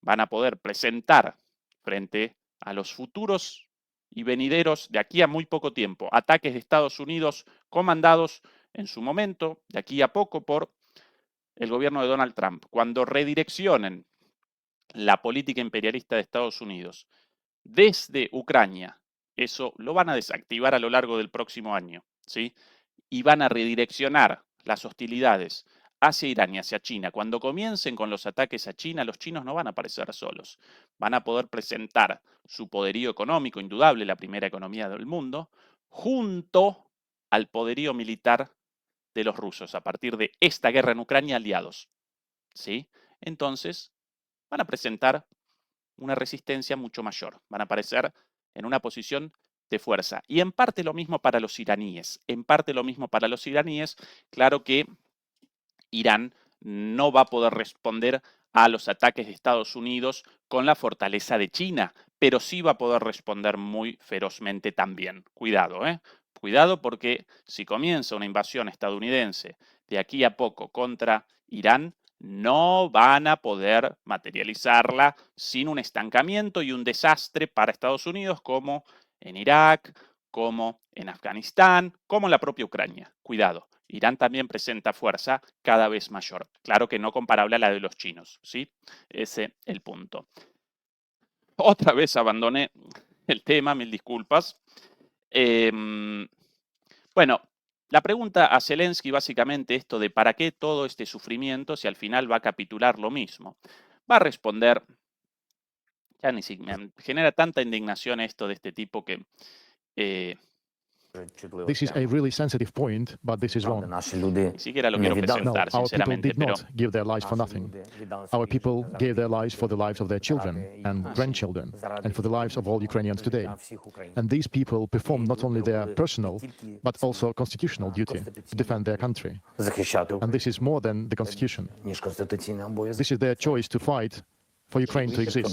van a poder presentar frente a los futuros y venideros de aquí a muy poco tiempo ataques de Estados Unidos comandados en su momento, de aquí a poco, por el gobierno de Donald Trump, cuando redireccionen la política imperialista de Estados Unidos desde Ucrania, eso lo van a desactivar a lo largo del próximo año, ¿sí? Y van a redireccionar las hostilidades hacia Irán y hacia China. Cuando comiencen con los ataques a China, los chinos no van a aparecer solos. Van a poder presentar su poderío económico, indudable, la primera economía del mundo, junto al poderío militar de los rusos a partir de esta guerra en Ucrania aliados. ¿Sí? Entonces, van a presentar una resistencia mucho mayor. Van a aparecer en una posición de fuerza. Y en parte lo mismo para los iraníes. En parte lo mismo para los iraníes. Claro que Irán no va a poder responder a los ataques de Estados Unidos con la fortaleza de China, pero sí va a poder responder muy ferozmente también. Cuidado, ¿eh? Cuidado porque si comienza una invasión estadounidense de aquí a poco contra Irán, no van a poder materializarla sin un estancamiento y un desastre para Estados Unidos como en Irak, como en Afganistán, como en la propia Ucrania. Cuidado, Irán también presenta fuerza cada vez mayor. Claro que no comparable a la de los chinos, ¿sí? Ese es el punto. Otra vez abandoné el tema, mil disculpas. Bueno, la pregunta a Zelensky básicamente esto de ¿para qué todo este sufrimiento si al final va a capitular lo mismo? Va a responder, ya ni siquiera me genera tanta indignación esto de este tipo que This is a really sensitive point, but this is wrong. ni siquiera lo quiero No, presentar, our people sinceramente, did pero not give their lives for nothing. Our people gave their lives for the lives of their children and grandchildren, and for the lives of all Ukrainians today. And these people perform not only their personal, but also constitutional duty to defend their country. And this is more than the constitution. This is their choice to fight for Ukraine to exist.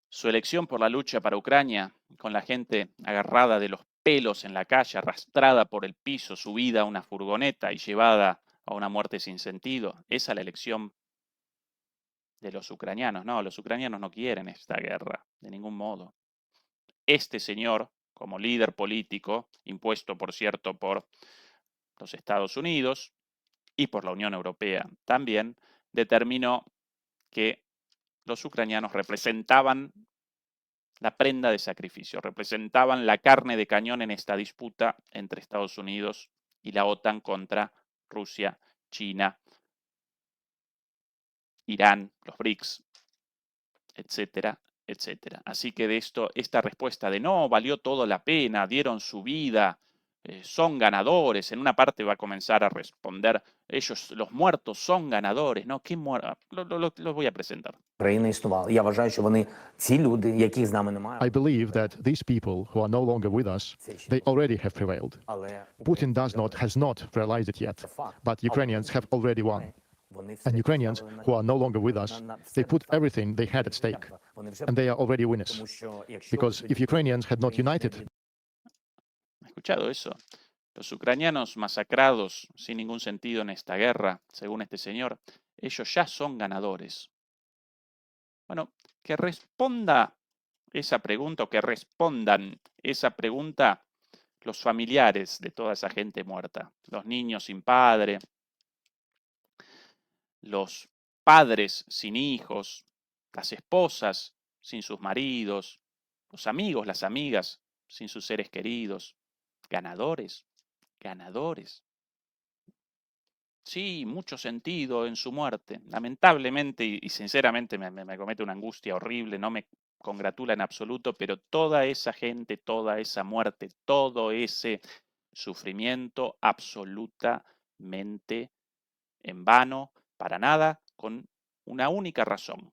su elección por la lucha para Ucrania, con la gente agarrada de los pelos en la calle, arrastrada por el piso, subida a una furgoneta y llevada a una muerte sin sentido, esa es la elección de los ucranianos. No, los ucranianos no quieren esta guerra, de ningún modo. Este señor, como líder político, impuesto, por cierto, por los Estados Unidos y por la Unión Europea también, determinó que los ucranianos representaban la prenda de sacrificio, representaban la carne de cañón en esta disputa entre Estados Unidos y la OTAN contra Rusia, China, Irán, los BRICS, etcétera, etcétera. Así que de esto, esta respuesta de no, valió todo la pena, dieron su vida, son ganadores, en una parte va a comenzar a responder, ellos, los muertos, son ganadores, ¿no? ¿Qué los voy a presentar. I believe that these people who are no longer with us, they already have prevailed. Putin has not realized it yet, but Ukrainians have already won. And Ukrainians who are no longer with us, they put everything they had at stake, and they are already winners. Because if Ukrainians had not united, ¿Ha escuchado eso? Los ucranianos masacrados sin ningún sentido en esta guerra, según este señor, ellos ya son ganadores. Bueno, que responda esa pregunta o que respondan esa pregunta los familiares de toda esa gente muerta, los niños sin padre, los padres sin hijos, las esposas sin sus maridos, los amigos, las amigas sin sus seres queridos, ganadores. ganadores. Sí, mucho sentido en su muerte. Lamentablemente y sinceramente me comete una angustia horrible, no me congratula en absoluto, pero toda esa gente, toda esa muerte, todo ese sufrimiento absolutamente en vano, para nada, con una única razón: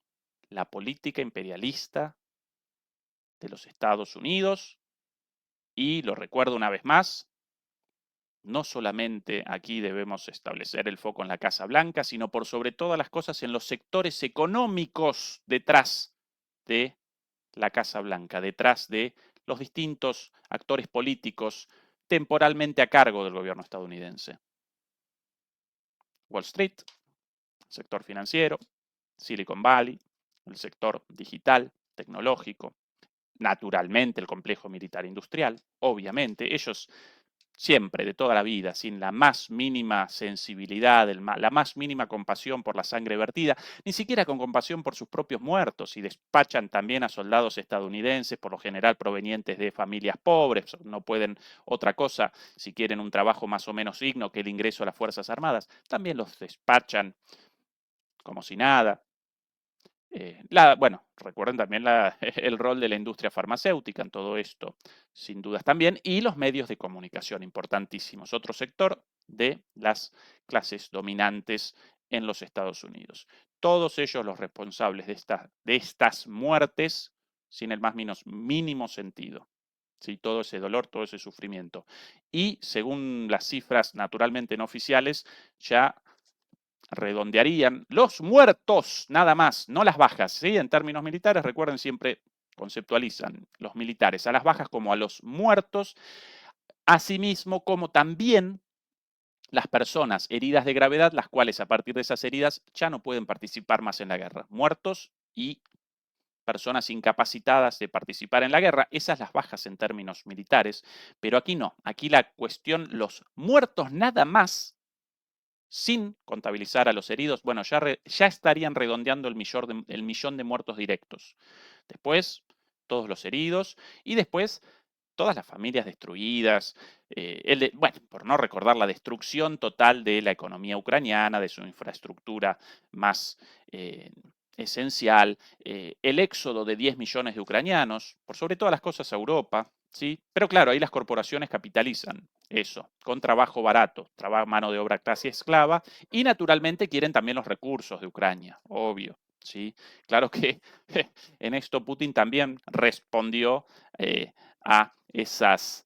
la política imperialista de los Estados Unidos. Y lo recuerdo una vez más, no solamente aquí debemos establecer el foco en la Casa Blanca, sino por sobre todas las cosas en los sectores económicos detrás de la Casa Blanca, detrás de los distintos actores políticos temporalmente a cargo del gobierno estadounidense. Wall Street, sector financiero, Silicon Valley, el sector digital, tecnológico, naturalmente el complejo militar industrial, obviamente, ellos siempre, de toda la vida, sin la más mínima sensibilidad, la más mínima compasión por la sangre vertida, ni siquiera con compasión por sus propios muertos, y despachan también a soldados estadounidenses, por lo general provenientes de familias pobres, no pueden otra cosa, si quieren un trabajo más o menos digno que el ingreso a las Fuerzas Armadas, también los despachan como si nada. Bueno, recuerden también el rol de la industria farmacéutica en todo esto, sin dudas también, y los medios de comunicación, importantísimos, otro sector de las clases dominantes en los Estados Unidos. Todos ellos los responsables de estas muertes sin el más mínimo sentido. ¿Sí? Todo ese dolor, todo ese sufrimiento. Y según las cifras naturalmente no oficiales, ya redondearían los muertos, nada más, no las bajas. ¿Sí? En términos militares, recuerden, siempre conceptualizan los militares a las bajas como a los muertos, asimismo como también las personas heridas de gravedad, las cuales a partir de esas heridas ya no pueden participar más en la guerra. Muertos y personas incapacitadas de participar en la guerra, esas las bajas en términos militares, pero aquí no, aquí la cuestión, los muertos nada más, sin contabilizar a los heridos, bueno, ya estarían redondeando el millón de muertos directos. Después, todos los heridos y después todas las familias destruidas, bueno, por no recordar la destrucción total de la economía ucraniana, de su infraestructura más esencial, el éxodo de 10 millones de ucranianos, por sobre todas las cosas a Europa, ¿sí? Pero claro, ahí las corporaciones capitalizan eso, con trabajo barato, mano de obra casi esclava, y naturalmente quieren también los recursos de Ucrania, obvio, ¿sí? Claro que en esto Putin también respondió a esas,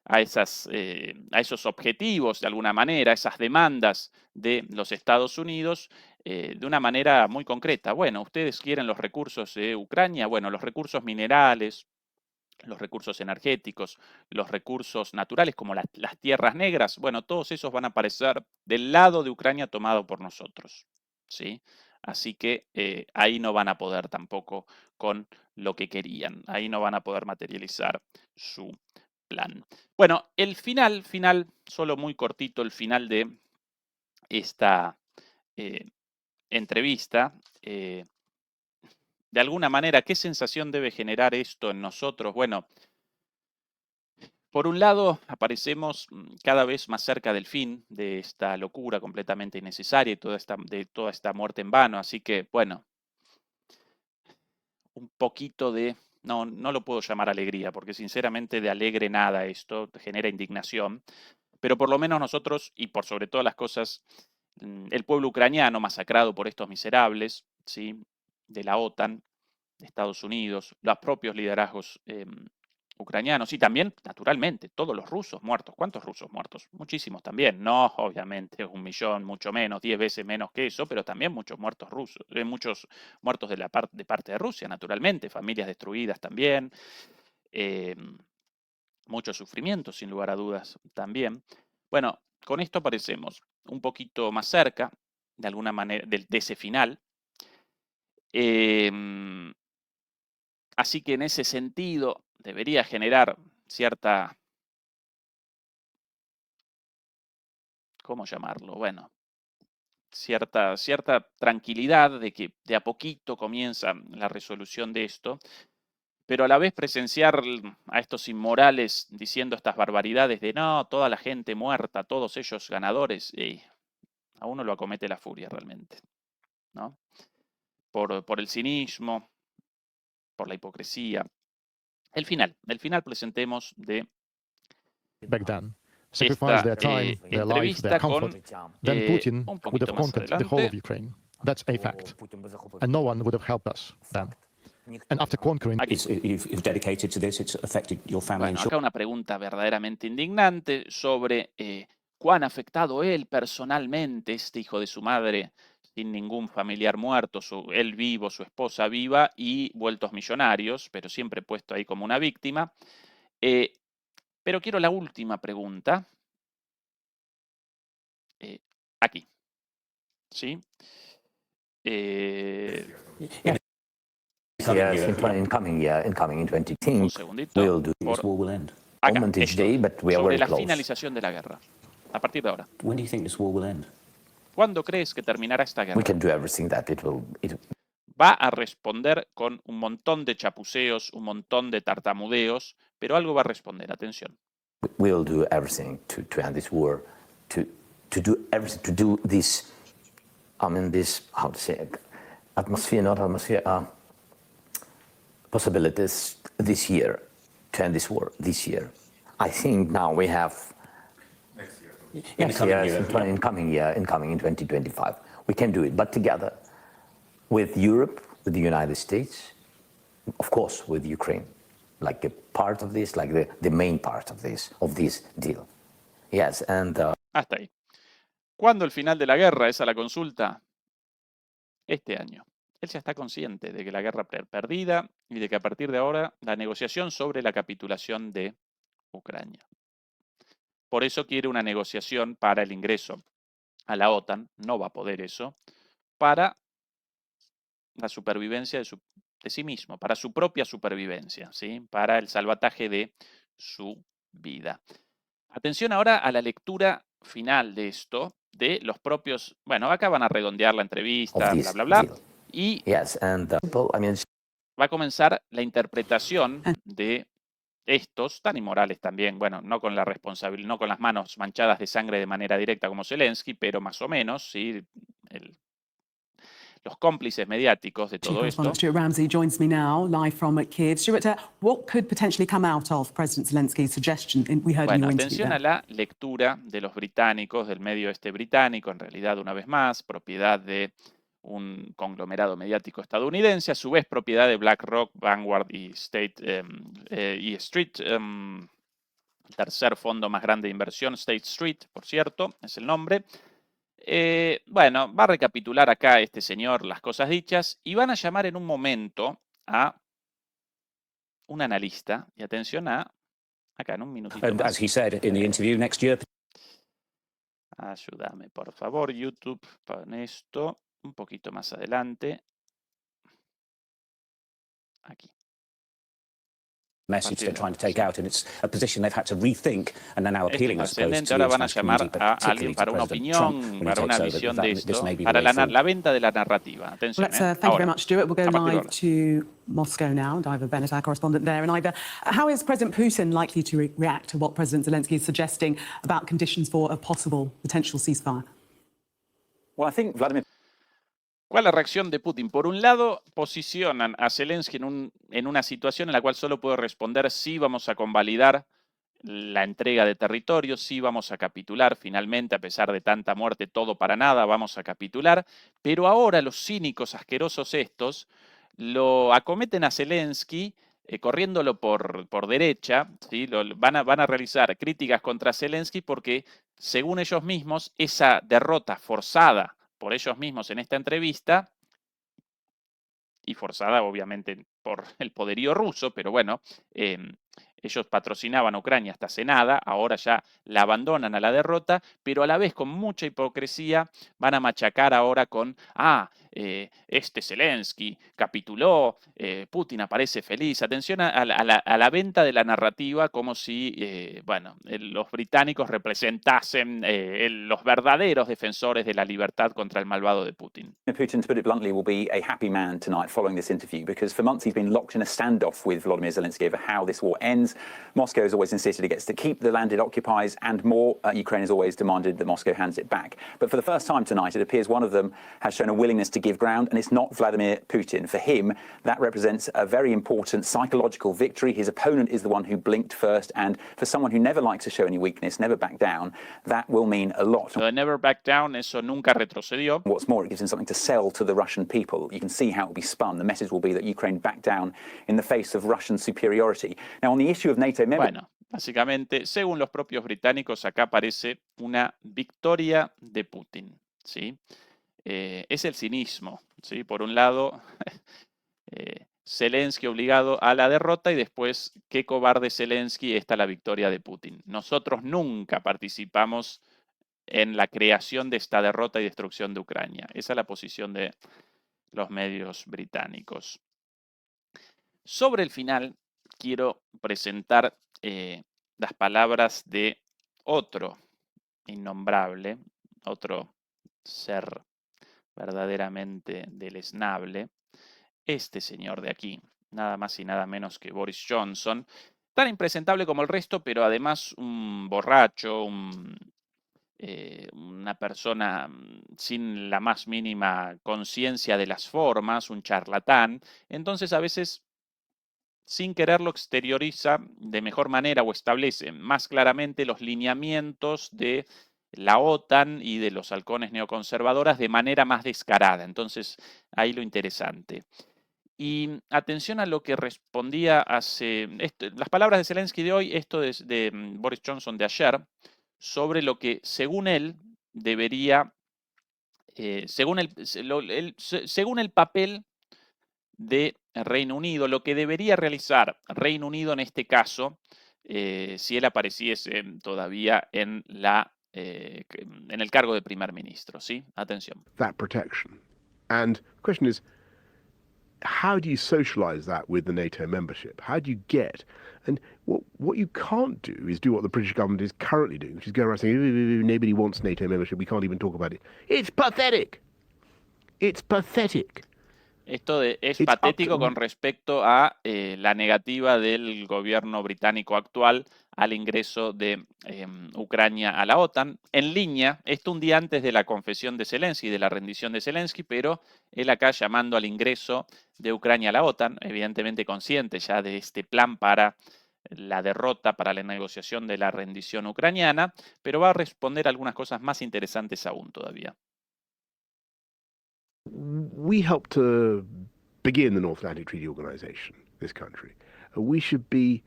a esos objetivos de alguna manera, esas demandas de los Estados Unidos de una manera muy concreta. Bueno, ustedes quieren los recursos de Ucrania, bueno, los recursos minerales, los recursos energéticos, los recursos naturales como las tierras negras, bueno, todos esos van a aparecer del lado de Ucrania tomado por nosotros, ¿sí? Así que ahí no van a poder tampoco con lo que querían, ahí no van a poder materializar su plan. Bueno, el final, solo muy cortito, el final de esta entrevista, de alguna manera, ¿qué sensación debe generar esto en nosotros? Bueno, por un lado, aparecemos cada vez más cerca del fin de esta locura completamente innecesaria y de toda esta muerte en vano. Así que, bueno, un poquito de, no lo puedo llamar alegría, porque sinceramente de alegre nada esto, genera indignación, pero por lo menos nosotros, y por sobre todas las cosas, el pueblo ucraniano masacrado por estos miserables, ¿sí? De la OTAN, de Estados Unidos, los propios liderazgos ucranianos y también, naturalmente, todos los rusos muertos. ¿Cuántos rusos muertos? Muchísimos también. No, obviamente, 1 millón, mucho menos, 10 veces menos que eso, pero también muchos muertos rusos, muchos muertos de parte de Rusia, naturalmente, familias destruidas también, mucho sufrimiento, sin lugar a dudas, también. Bueno, con esto aparecemos un poquito más cerca, de alguna manera, de ese final. Así que en ese sentido debería generar cierta, ¿cómo llamarlo? Bueno, cierta tranquilidad de que de a poquito comienza la resolución de esto, pero a la vez presenciar a estos inmorales diciendo estas barbaridades de no, toda la gente muerta, todos ellos ganadores, a uno lo acomete la furia realmente, ¿no? Por el cinismo, por la hipocresía. El final presentemos de back then, sacrificed their time, their life, their entrevista con comfort, then Putin un would poquito have más conquered the whole of adelante. Ukraine. That's a fact. And no one would have helped us then. And after conquering, Aquí. You've dedicated to this, it's affected your family. Bueno, acá una pregunta verdaderamente indignante sobre cuán afectado él personalmente, este hijo de su madre, sin ningún familiar muerto, él vivo, su esposa viva y vueltos millonarios, pero siempre puesto ahí como una víctima. Pero quiero la última pregunta. Aquí. ¿Sí? In coming in 2010, Un segundito. we'll do This war will end. Acá, moment each esto, day, but we are sobre very la close. finalización de la guerra. A partir de ahora. When do you think this war will end? ¿Cuándo crees que terminará esta guerra? We can do everything that it will. Va a responder con un montón de chapuceos, un montón de tartamudeos, pero algo va a responder, atención. We'll do everything to end this war, to do everything, to do this. I mean, this, how to say it, not atmosphere, possibilities this year to end this war this year. I think now we have. In the coming year. In coming in 2025, we can do it, but together with Europe, with the United States, of course, with Ukraine, like a part of this, like the main part of this deal. Yes, and Hasta ahí. ¿Cuándo el final de la guerra? Esa la consulta. Este año. Él ya está consciente de que la guerra perdida y de que a partir de ahora la negociación sobre la capitulación de Ucrania. Por eso quiere una negociación para el ingreso a la OTAN, no va a poder eso, para la supervivencia de sí mismo, para su propia supervivencia, ¿sí? Para el salvataje de su vida. Atención ahora a la lectura final de esto, de los propios, bueno, acá van a redondear la entrevista, bla, bla, bla, y yes, and I mean, va a comenzar la interpretación de estos, tan inmorales también, bueno, no con la responsabilidad, no con las manos manchadas de sangre de manera directa como Zelensky, pero más o menos, ¿sí? Los cómplices mediáticos de todo esto. Stuart Ramsey joins me now, live from Kiev. Stuart, what could potentially come out of President Zelensky's suggestion? We heard in Bueno, your atención interview a la lectura de los británicos, del medio británico, en realidad, una vez más, propiedad de un conglomerado mediático estadounidense, a su vez propiedad de BlackRock, Vanguard y Street, el tercer fondo más grande de inversión, State Street, por cierto, es el nombre. Bueno, va a recapitular acá este señor las cosas dichas y van a llamar en un momento a un analista, y atención acá en un minutito And más. as he said in the interview, next year. Ayúdame, por favor, YouTube, con esto, un poquito más adelante. Aquí. Message they're trying to take out, and it's a position they've had to rethink, and they're now appealing, I suppose, to the Ahora van a international llamar community, a but alguien particularly para to una President Trump opinión, when he para una takes over, visión that de this esto, may be the para way forward. la venta de la narrativa. Atención, Let's thank you very much, Stuart. We'll go a partir de live ahora. to Moscow now. Diva Bennett, our correspondent there. And Iva, how is President Putin likely to react to what President Zelensky is suggesting about conditions for a possible potential ceasefire? Well, I think Vladimir ¿Cuál es la reacción de Putin? Por un lado, posicionan a Zelensky en una situación en la cual solo puede responder sí vamos a convalidar la entrega de territorio, sí vamos a capitular finalmente, a pesar de tanta muerte, todo para nada, vamos a capitular. Pero ahora los cínicos asquerosos estos lo acometen a Zelensky corriéndolo por derecha, ¿sí? Van a realizar críticas contra Zelensky porque, según ellos mismos, esa derrota forzada por ellos mismos en esta entrevista, y forzada obviamente por el poderío ruso, pero bueno, ellos patrocinaban a Ucrania hasta hace nada, ahora ya la abandonan a la derrota, pero a la vez con mucha hipocresía van a machacar ahora con, este Zelensky capituló, Putin aparece feliz. Atención a la venta de la narrativa como si, los británicos representasen los verdaderos defensores de la libertad contra el malvado de Putin. Putin, to put it bluntly, will be a happy man tonight following this interview, because for months he's been locked in a standoff with Volodymyr Zelensky over how this war ends. Moscow has always insisted it gets to keep the land it occupies, and more, Ukraine has always demanded that Moscow hands it back. But for the first time tonight, it appears one of them has shown a willingness to give ground, and it's not Vladimir Putin. For him, that represents a very important psychological victory. His opponent is the one who blinked first, and for someone who never likes to show any weakness, never back down, that will mean a lot. Lo de never back down, eso nunca retrocedió. What's more, it gives him something to sell to the Russian people. You can see how it will be spun. The message will be that Ukraine backed down in the face of Russian superiority. Now, on the issue of NATO membership... Bueno, básicamente, según los propios británicos, acá parece una victoria de Putin, ¿sí? Es el cinismo, ¿sí? Por un lado, Zelensky obligado a la derrota, y después, qué cobarde Zelensky, esta la victoria de Putin. Nosotros nunca participamos en la creación de esta derrota y destrucción de Ucrania. Esa es la posición de los medios británicos. Sobre el final, quiero presentar las palabras de otro innombrable, otro ser verdaderamente deleznable, este señor de aquí, nada más y nada menos que Boris Johnson, tan impresentable como el resto, pero además un borracho, una persona sin la más mínima conciencia de las formas, un charlatán. Entonces, a veces, sin quererlo, exterioriza de mejor manera o establece más claramente los lineamientos de la OTAN y de los halcones neoconservadoras de manera más descarada. Entonces, ahí lo interesante. Y atención a lo que respondía las palabras de Zelensky de hoy, esto de Boris Johnson de ayer, sobre lo que, según él, debería, según el papel de Reino Unido, lo que debería realizar Reino Unido en este caso, si él apareciese todavía en el cargo de primer ministro, ¿sí? Atención. That protection. And the question is, how do you socialize that with the NATO membership? How do you get? And what you can't do is do what the British government is currently doing, which is go around saying, nobody wants NATO membership, we can't even talk about it. It's pathetic. It's pathetic. Esto es patético con respecto a la negativa del gobierno británico actual al ingreso de Ucrania a la OTAN. En línea, esto un día antes de la confesión de Zelensky, de la rendición de Zelensky, pero él acá llamando al ingreso de Ucrania a la OTAN, evidentemente consciente ya de este plan para la derrota, para la negociación de la rendición ucraniana, pero va a responder algunas cosas más interesantes aún todavía. We helped to begin the North Atlantic Treaty Organization, this country. We should be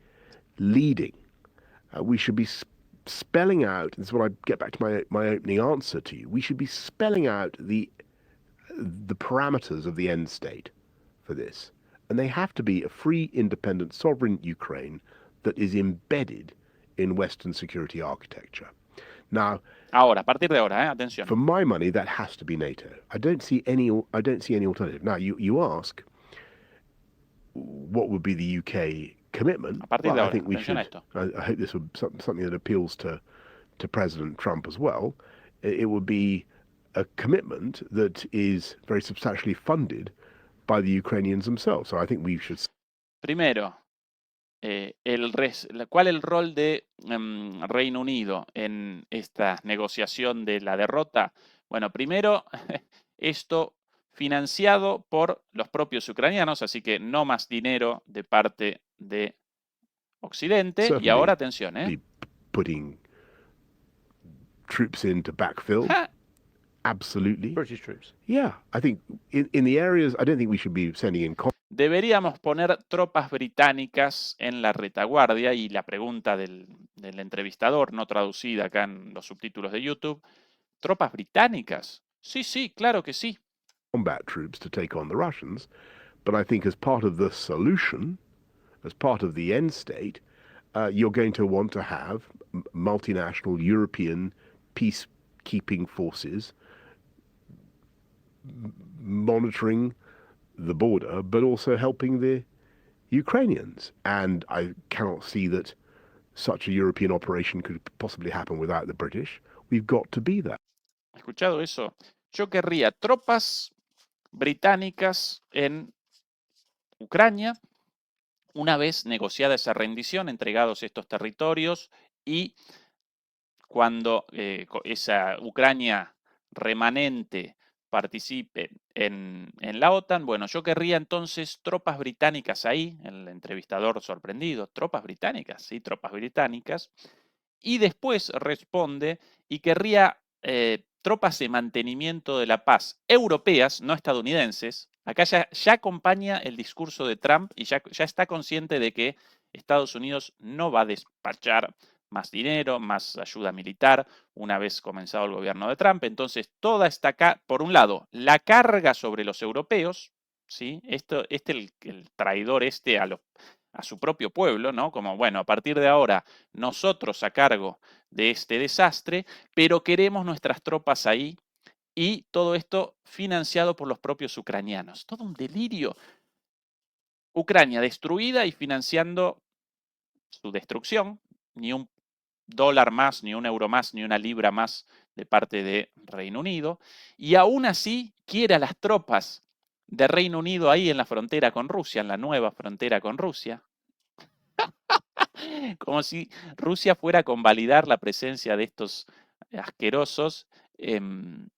leading. We should be spelling out, this is what I get back to my opening answer to you, we should be spelling out the parameters of the end state for this. And they have to be a free, independent, sovereign Ukraine that is embedded in Western security architecture. Now, ahora, a partir de ahora, atención. For my money, that has to be NATO. I don't see any alternative. Now, you ask, what would be the UK commitment? A partir de ahora, I think we atención should. a esto. I hope this would something that appeals to President Trump as well. It would be a commitment that is very substantially funded by the Ukrainians themselves. So I think we should. Primero, ¿cuál es el rol de Reino Unido en esta negociación de la derrota? Bueno, primero, esto financiado por los propios ucranianos, así que no más dinero de parte de Occidente. Certainly, y ahora, atención, putting troops in to backfill. Absolutely. British troops. Yeah, I think in the areas, I don't think we should be sending in. Deberíamos poner tropas británicas en la retaguardia, y la pregunta del entrevistador, no traducida acá en los subtítulos de YouTube, ¿tropas británicas? Sí, claro que sí. Combat troops to take on the Russians, but I think as part of the solution, as part of the end state, you're going to want to have multinational European peacekeeping forces monitoring the border, but also helping the Ukrainians. And I cannot see that such a European operation could possibly happen without the British. We've got to be there. ¿Has escuchado eso? Yo querría tropas británicas en Ucrania, una vez negociada esa rendición, entregados estos territorios, y cuando esa Ucrania remanente participe en la OTAN, bueno, yo querría entonces tropas británicas ahí, el entrevistador sorprendido, tropas británicas, sí, tropas británicas, y después responde, y querría tropas de mantenimiento de la paz europeas, no estadounidenses. Acá ya acompaña el discurso de Trump y ya está consciente de que Estados Unidos no va a despachar más dinero, más ayuda militar, una vez comenzado el gobierno de Trump. Entonces, toda esta, por un lado, la carga sobre los europeos, ¿sí? El traidor a su propio pueblo, ¿no? Como, bueno, a partir de ahora, nosotros a cargo de este desastre, pero queremos nuestras tropas ahí, y todo esto financiado por los propios ucranianos. Todo un delirio. Ucrania destruida y financiando su destrucción, ni un dólar más, ni un euro más, ni una libra más de parte de Reino Unido, y aún así quiere a las tropas de Reino Unido ahí en la frontera con Rusia, en la nueva frontera con Rusia, como si Rusia fuera a convalidar la presencia de estos asquerosos en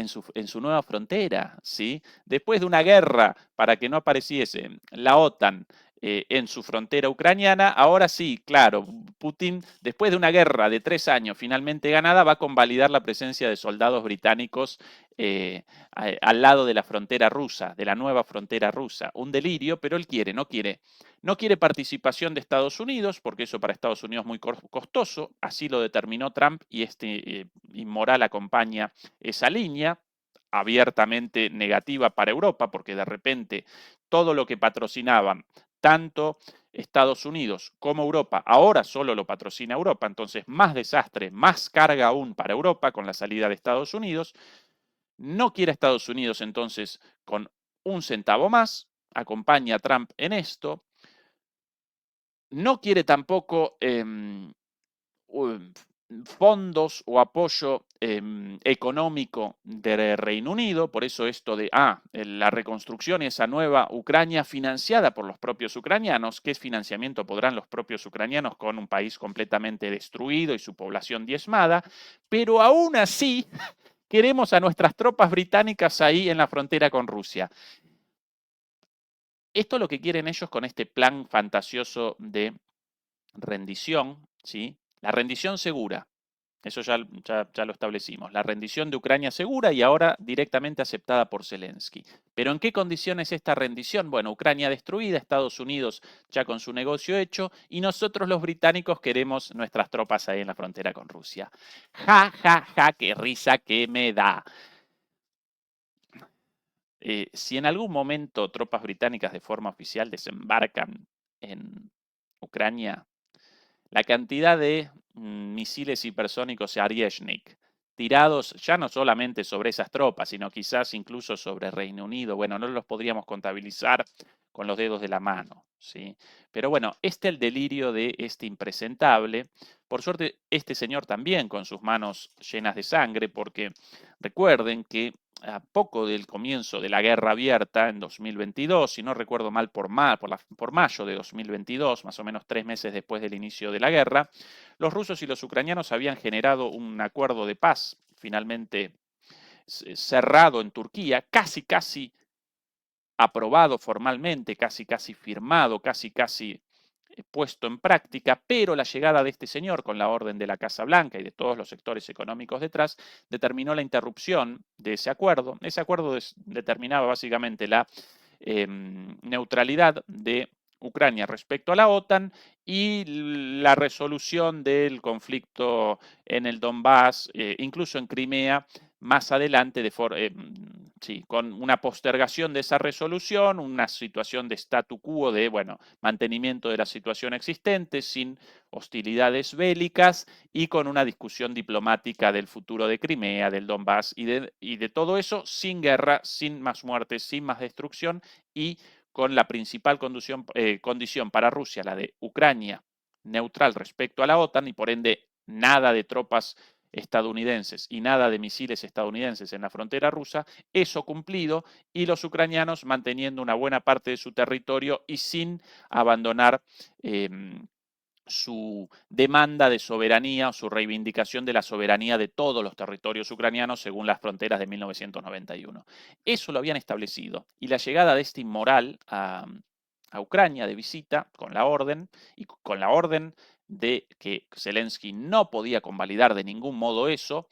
su nueva frontera, ¿sí? Después de una guerra para que no apareciese la OTAN en su frontera ucraniana, ahora sí, claro, Putin, después de una guerra de 3 años finalmente ganada, va a convalidar la presencia de soldados británicos al lado de la frontera rusa, de la nueva frontera rusa. Un delirio, pero él no quiere participación de Estados Unidos, porque eso para Estados Unidos es muy costoso, así lo determinó Trump, y este inmoral acompaña esa línea abiertamente negativa para Europa, porque de repente todo lo que patrocinaban tanto Estados Unidos como Europa, ahora solo lo patrocina Europa, entonces más desastre, más carga aún para Europa con la salida de Estados Unidos. No quiere Estados Unidos entonces con un centavo más, acompaña a Trump en esto. No quiere tampoco fondos o apoyo económico del Reino Unido, por eso esto de la reconstrucción y esa nueva Ucrania financiada por los propios ucranianos. ¿Qué financiamiento podrán los propios ucranianos con un país completamente destruido y su población diezmada? Pero aún así queremos a nuestras tropas británicas ahí en la frontera con Rusia. Esto es lo que quieren ellos con este plan fantasioso de rendición, ¿sí? La rendición segura, eso ya lo establecimos, la rendición de Ucrania segura y ahora directamente aceptada por Zelensky. ¿Pero en qué condiciones esta rendición? Bueno, Ucrania destruida, Estados Unidos ya con su negocio hecho, y nosotros los británicos queremos nuestras tropas ahí en la frontera con Rusia. Ja, ja, ja, qué risa que me da. Si en algún momento tropas británicas de forma oficial desembarcan en Ucrania, la cantidad de misiles hipersónicos Arieshnik tirados ya no solamente sobre esas tropas, sino quizás incluso sobre Reino Unido, bueno, no los podríamos contabilizar con los dedos de la mano, ¿sí? Pero bueno, el delirio de este impresentable. Por suerte, este señor también con sus manos llenas de sangre, porque recuerden que a poco del comienzo de la guerra abierta en 2022, si no recuerdo mal, por mayo de 2022, más o menos 3 meses después del inicio de la guerra, los rusos y los ucranianos habían generado un acuerdo de paz finalmente cerrado en Turquía, casi aprobado formalmente, casi firmado, casi puesto en práctica, pero la llegada de este señor con la orden de la Casa Blanca y de todos los sectores económicos detrás determinó la interrupción de ese acuerdo. Ese acuerdo determinaba básicamente la neutralidad de Ucrania respecto a la OTAN y la resolución del conflicto en el Donbass, incluso en Crimea, más adelante con una postergación de esa resolución, una situación de statu quo, de mantenimiento de la situación existente, sin hostilidades bélicas y con una discusión diplomática del futuro de Crimea, del Donbass y de todo eso, sin guerra, sin más muertes, sin más destrucción y con la principal condición para Rusia, la de Ucrania neutral respecto a la OTAN y por ende nada de tropas estadounidenses y nada de misiles estadounidenses en la frontera rusa, eso cumplido y los ucranianos manteniendo una buena parte de su territorio y sin abandonar su demanda de soberanía o su reivindicación de la soberanía de todos los territorios ucranianos según las fronteras de 1991. Eso lo habían establecido y la llegada de este inmoral a Ucrania de visita con la orden de que Zelensky no podía convalidar de ningún modo eso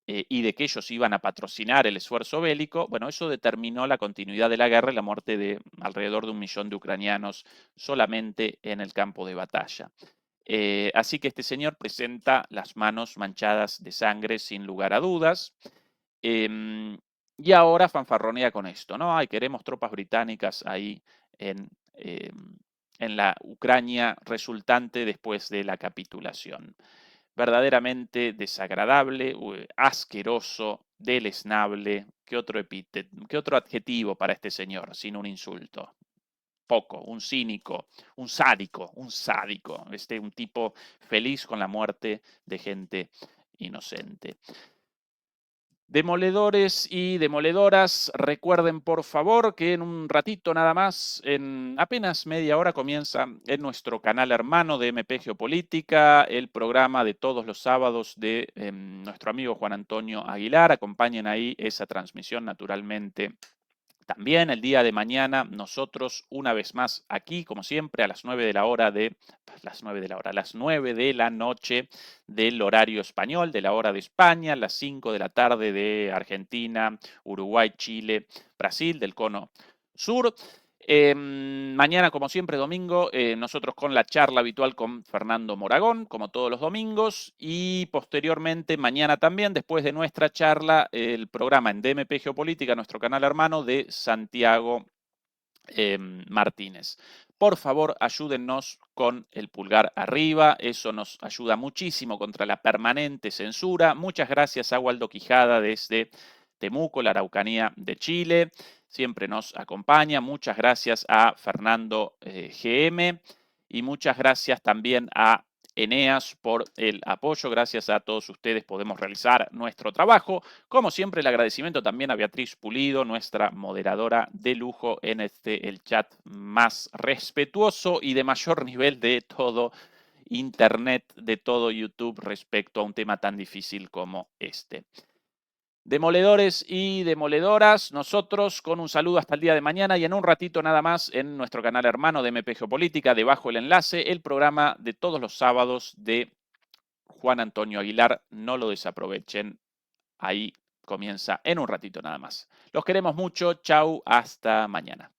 y de que ellos iban a patrocinar el esfuerzo bélico, eso determinó la continuidad de la guerra y la muerte de alrededor de 1 millón de ucranianos solamente en el campo de batalla. Así que este señor presenta las manos manchadas de sangre sin lugar a dudas. Y ahora fanfarronea con esto, ¿no? Queremos tropas británicas ahí en la Ucrania resultante después de la capitulación. Verdaderamente desagradable, asqueroso, deleznable. ¿Qué otro adjetivo para este señor sin un insulto? Poco, un cínico, un sádico, un tipo feliz con la muerte de gente inocente. Demoledores y demoledoras, recuerden por favor que en un ratito nada más, en apenas media hora, comienza en nuestro canal hermano de MP Geopolítica el programa de todos los sábados de nuestro amigo Juan Antonio Aguilar. Acompañen ahí esa transmisión naturalmente. También el día de mañana nosotros una vez más aquí, como siempre, a las 9 de la noche del horario español, de la hora de España, las 5 de la tarde de Argentina, Uruguay, Chile, Brasil, del cono sur. Mañana, como siempre, domingo, nosotros con la charla habitual con Fernando Moragón, como todos los domingos, y posteriormente, mañana también, después de nuestra charla, el programa en DMP Geopolítica, nuestro canal hermano, de Santiago Martínez. Por favor, ayúdennos con el pulgar arriba, eso nos ayuda muchísimo contra la permanente censura. Muchas gracias a Waldo Quijada desde Temuco, la Araucanía de Chile. Siempre nos acompaña. Muchas gracias a Fernando GM y muchas gracias también a Eneas por el apoyo. Gracias a todos ustedes podemos realizar nuestro trabajo. Como siempre, el agradecimiento también a Beatriz Pulido, nuestra moderadora de lujo en el chat más respetuoso y de mayor nivel de todo Internet, de todo YouTube respecto a un tema tan difícil como este. Demoledores y demoledoras, nosotros con un saludo hasta el día de mañana y en un ratito nada más en nuestro canal hermano de MP Geopolítica, debajo el enlace, el programa de todos los sábados de Juan Antonio Aguilar. No lo desaprovechen, ahí comienza en un ratito nada más. Los queremos mucho, chau, hasta mañana.